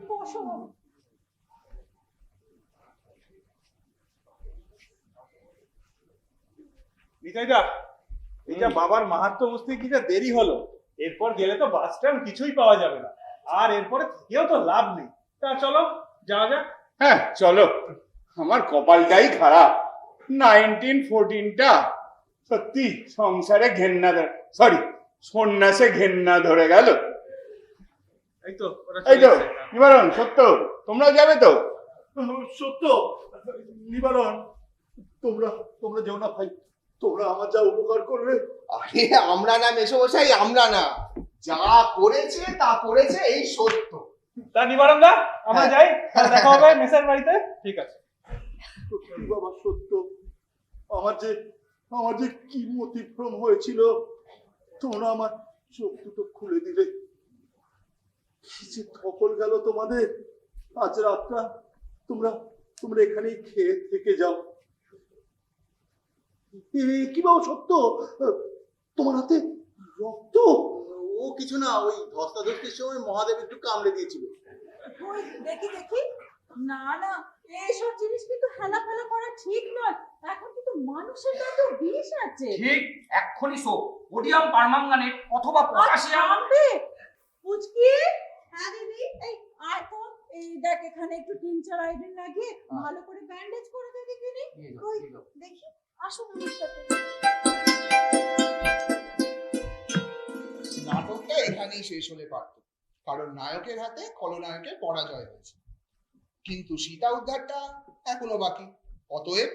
বসো বাবা। নিতাইদা, এই যা বাবার মাহাত্ম্য বুঝতে কি যা দেরি হলো, এরপর গেলে তো বাস স্ট্যান্ড কিছুই পাওয়া যাবে না, আর এরপরে থেকেও তো লাভ নেই। তা চলো যাওয়া যাক। হ্যাঁ চলো, আমার কপালটাই খারাপ। 1914টা সত্যি সংসারে ঘেন্না সরি সন্ন্যাসে ঘেন্না ধরে গেল। এই তো ওরা এই তো চলে এসেছে। নিবারণ, সত্য তোমরা যাবে তো? সত্য, নিবারণ, তোমরা যেও না ভাই, তোমরা আমার যা উপকার করবে। আরে আমরা না মেশোমশাই, আমরা না, যা করেছে তা করেছে, এই সত্য। তা নিবারণ দা, আমরা যাই, তাহলে দেখা হবে মেসের বাড়িতে। ঠিক আছে। সত্যি বাবা সত্য, আমার যে কি মতিভ্রম হয়েছিল, তোমরা আমার চোখ দুটো খুলে দিলে। কি যে ধকল গেল তোমাদের। আজ রাতটা তোমরা এখানেই খেয়ে থেকে যাও। কি বাবা সত্য, তোমার হাতে রক্ত? ও কিছু না, ওই ধস্তাধস্তির সময় মহাদেব একটু কামড়ে দিয়েছিল। ওই দেখি দেখি, না না, এইসব জিনিস কিন্তু হেলা ফেলা করা ঠিক নয়। এখন কিন্তু মানুষের তো বিষ আছে। ঠিক এক্ষুনি শোক, সোডিয়াম পারম্যাঙ্গানেট অথবা পটাশিয়াম। জানবে পুচকি? হ্যাঁ দিদি, এই আয় তো, এই দেখ এখানে একটু টিনচার আয়োডিন লাগিয়ে ভালো করে ব্যান্ডেজ করে দে দেখিনি। ওই দেখি, আসুন আমার সাথে। নাটকটা এখানেই শেষ হলে পারত, কারণ নায়কের হাতে খলনায়কের পরাজয় হয়েছে, কিন্তু সীতা উদ্ধারটা এখনো বাকি। অতএব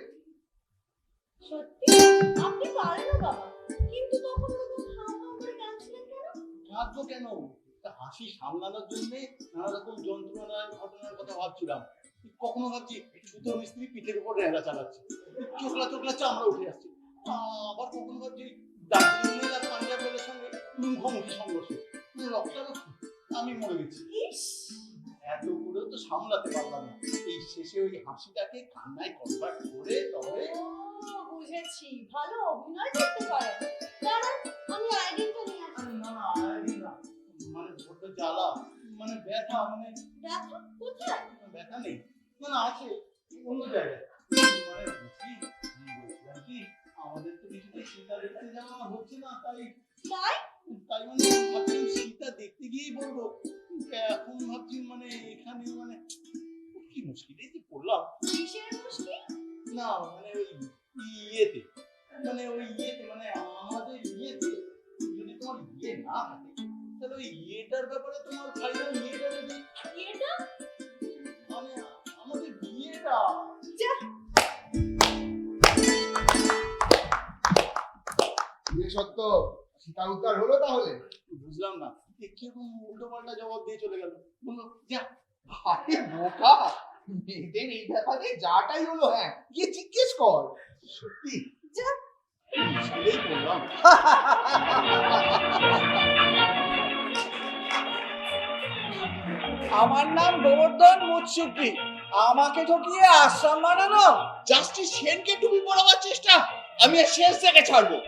সত্যি আপনি পারেন না বাবা, কিন্তু তখন ওরকম হাঁ হাঁ করে কাঁদছিলেন কেন? কাঁদবো কেন? তা হাসি সামলানোর জন্য নানা রকম যন্ত্রণার ঘটনার কথা ভাবছিলাম। কখনো ভাবছি সুতোর মিস্ত্রি পিঠের উপর রেলা চালাচ্ছে, চোখলা চামড়া উঠে আসছে। আবার কখনো ভাবছি দার্জিলিং মেল আর পাঞ্জাব মেলের সঙ্গে মুখোমুখি সংঘর্ষ, রক্তারক্তি, আমি মরে গেছি। ইস, এতগুলো তো সামলাতে পারলাম না। এই শেষে ওই হাসিটাকে কান্নায় কনভার্ট করে তবে ও বুঝেছি, ভালো অভিনয় করতে পারেন। দাঁড়ান, আমি আয়োডিনটা নিয়ে আসি। না আরে না, মানে বড্ড জ্বালা, মানে ব্যথা, মানে ব্যথা কোথায়? ব্যথা নেই, না আছে অন্য জায়গায়। মানে বলছিলাম কি, আমাদের তো কিছুতেই সীতা দেখতে যাওয়া হচ্ছে না, তাই মানে ভাবছিলাম সীতা দেখতে গিয়েই বলবো। এখন ভাবছি মানে এখানে মানে কি মুশকিলেই যে পড়লাম। কিসের মুশকিল? না মানে ওই ইয়েতে, মানে আমাদের ইয়েতে যদি তোমার ইয়ে না থাকে, তাহলে ওই ইয়েটার ব্যাপারে তোমার ফাইনাল ইয়েটা যদি এটা মানে আমাদের বিয়েটা। সত্য, সীতা উদ্ধার হলো তাহলে? বুঝলাম না, কিরকম উল্টো পাল্টা জবাব দিয়ে চলে গেল। বললো যা। আরে বোকা, মেয়েদের এই ব্যাপারে যাটাই হলো হ্যাঁ গিয়ে জিজ্ঞেস কর। সত্যি যা, সেটাই বললাম। আমার নাম গোবর্ধন মুৎসুকি, আমাকে ঠকিয়ে আশ্রম বানানো। জাস্টিস সেনকে টুপি পরাবার চেষ্টা আমি আর শেষ থেকে ছাড়বো।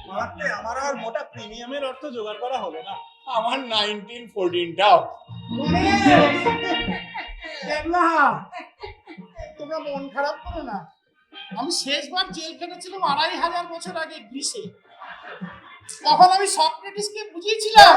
মারতে আমার আর মোটা প্রিমিয়ামের অর্থ জোগাড় করা হবে না। আমার 1914টাও দেখলাম। তোমরা মন খারাপ করো না, আমি শেষবার জেল খেটেছিলাম 2500 বছর আগে গ্রিসে। তখন আমি সক্রেটিসকে বুঝিয়েছিলাম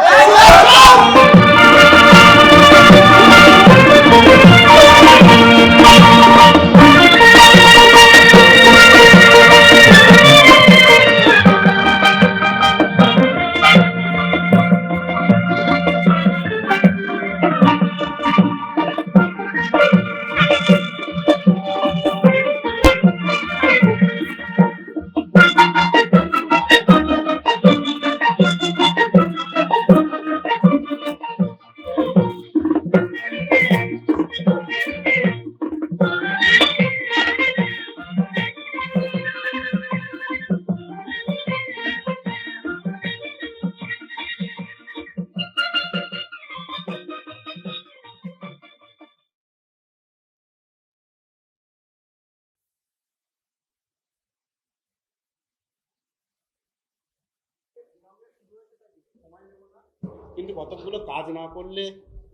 কিন্তু কতগুলো কাজ না করলে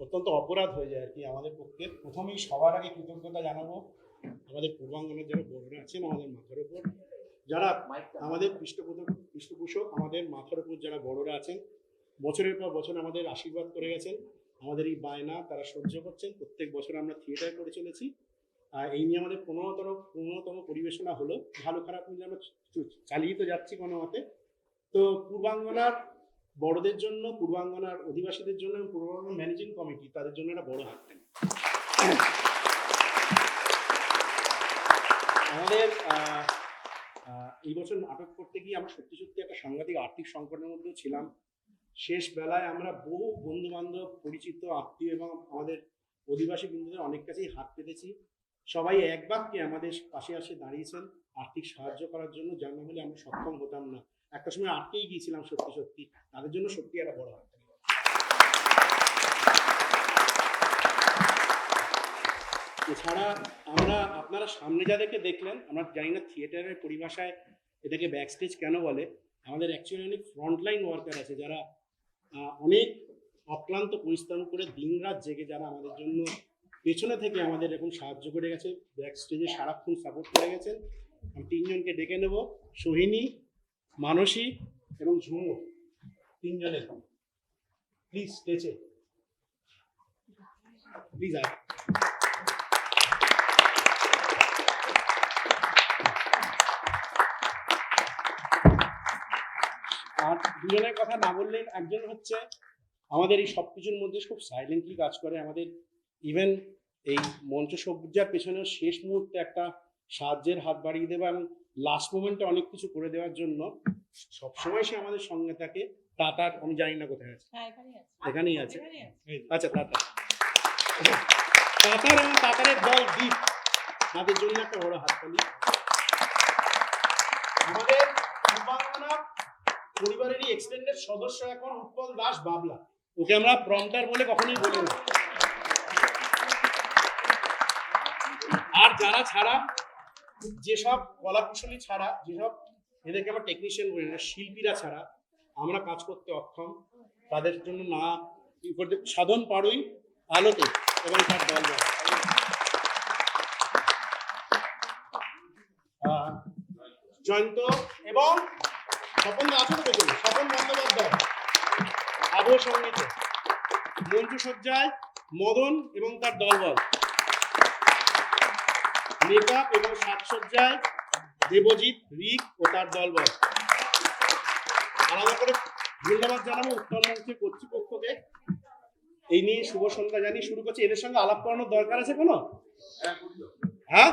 অত্যন্ত অপরাধ হয়ে যায় আর কি আমাদের পক্ষে। প্রথমেই সবার আগে কৃতজ্ঞতা জানাবো আমাদের পূর্বাঙ্গনের যারা বড়রা আছেন আমাদের মাথার উপর, যারা আমাদের পৃষ্ঠপোষক, আমাদের মাথার উপর যারা বড়রা আছেন, বছরের পর বছর আমাদের আশীর্বাদ করে গেছেন। আমাদের এই বায়না তারা সহ্য করছেন। প্রত্যেক বছর আমরা থিয়েটার করে চলেছি। এই নিয়ে আমাদের 15তম পরিবেশনা হলো। ভালো খারাপ মিলে আমরা চালিয়ে তো যাচ্ছি কোনো মতে। তো পূর্বাঙ্গনার বড়দের জন্য, পূর্বাঙ্গনার অধিবাসীদের জন্য এবং পূর্বাঙ্গনার ম্যানেজিং কমিটি তাদের জন্য একটা বড় হাত টানি। আমাদের এই বছর নাটক করতে গিয়ে আমরা সত্যি সত্যি একটা সাংঘাতিক আর্থিক সংকটের মধ্যেও ছিলাম। শেষ বেলায় আমরা বহু বন্ধু বান্ধব, পরিচিত, আত্মীয় এবং আমাদের অধিবাসী বন্ধুদের অনেক কাছেই হাত পেতেছি। সবাই এক বাক্যে আমাদের পাশে এসে দাঁড়িয়েছেন আর্থিক সাহায্য করার জন্য, যার না হলে আমরা সক্ষম হতাম না। একটা সময় আটকেই গিয়েছিলাম সত্যি সত্যি। তাদের জন্য সত্যি একটা বড় হাত। এছাড়া আমরা আপনারা সামনে যাদেরকে দেখলেন, আমরা জানি না থিয়েটারের পরিভাষায় এটাকে ব্যাকস্টেজ কেন বলে। আমাদের অ্যাকচুয়ালি অনেক ফ্রন্টলাইন ওয়ার্কার আছে যারা অনেক অক্লান্ত পরিশ্রম করে দিনরাত জেগে যারা আমাদের জন্য পেছনে থেকে আমাদের এরকম সাহায্য করে গেছে, ব্যাকস্টেজে সারাক্ষণ সাপোর্ট করে গেছেন। আমি তিনজনকে ডেকে নেব, সোহিনী, মানসী এবং ঝুমু, তিনজনের প্লিজ স্টেজে প্লিজ আয়। আর দুজনের কথা না বললেন, একজন হচ্ছে আমাদের এই সব কিছুর মধ্যে খুব সাইলেন্টলি কাজ করে। আমাদের ইভেন এই মঞ্চসজ্জার পেছনেও শেষ মুহূর্তে একটা সাহায্যের হাত বাড়িয়ে দেওয়া এবং লাস্ট মোমেন্টে অনেক কিছু করে দেওয়ার জন্য সবসময় সে আমাদের সঙ্গে থাকে। টাটার আমি জানি না কোথায় আছে, এখানেই আছে। আচ্ছা, টাটার এবং টাটারের দল দ্বীপ, তাদের জন্য একটা বড় হাততালি। আমাদের পূর্বাঙ্গনা পরিবারেরই এক্সটেন্ডেড সদস্য এখন উৎপল দাস বাবলা, ওকে আমরা প্রম্পটার বলে কখনোই বলি না। আর যারা ছাড়া, যেসব কলাকুশলী ছাড়া, যেসব এদেরকে আমরা টেকনিশিয়ান বলি না, শিল্পীরা ছাড়া আমরা কাজ করতে অক্ষম, তাদের জন্য না সাধন পাড়ুই আলোতে এবং তার দল জয়ন্ত এবং স্বপন আছে তো পেছনে, স্বপন বন্দ্যোপাধ্যায় আবহ সঙ্গীতে, মঞ্চসজ্জায় মদন এবং তার দলবল, মেকআপ এবং সাজসজ্জায় দেবজিৎ, রিক ও তার দলবল। আলাদা করে ধন্যবাদ জানাবো উত্তর মঞ্চের কর্তৃপক্ষকে। এই নিয়ে শুভ সন্ধ্যা জানিয়ে শুরু করছি। এদের সঙ্গে আলাপ করানোর দরকার আছে কোনো? হ্যাঁ,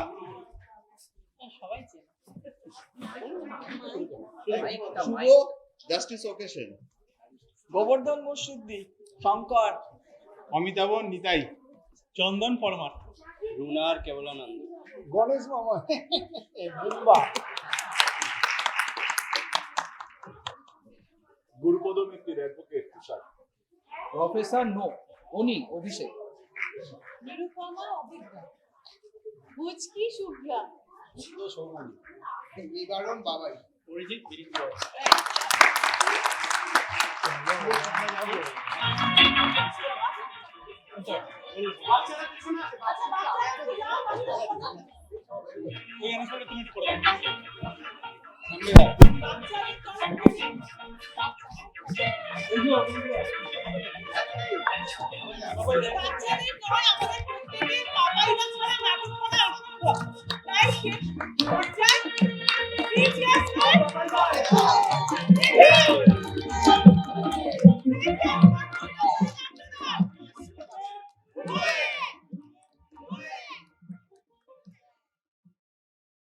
শুভ জাস্টিস ওকেশন। গোবর্ধন মুর্শিদি, শঙ্কর, অমিতাভ, নিতাই, চন্দন পরমার, রুনার, কেবলানন্দ, গণেশ মামা, গুরুপদ মিত্তির, অ্যাডভোকেট তুষার, প্রফেসর নো, উনি অভিষেক, নিরুপমা, অভিজ্ঞা, ভুজকি, শুভ্রা, সৌমনি, নিবারণ, বাবাই, অরিজিৎ, বাচ্চাদের নয়, আমাদের প্রত্যেকের বাবাইরা ছাড়া নাটক করা অসম্ভব। তাই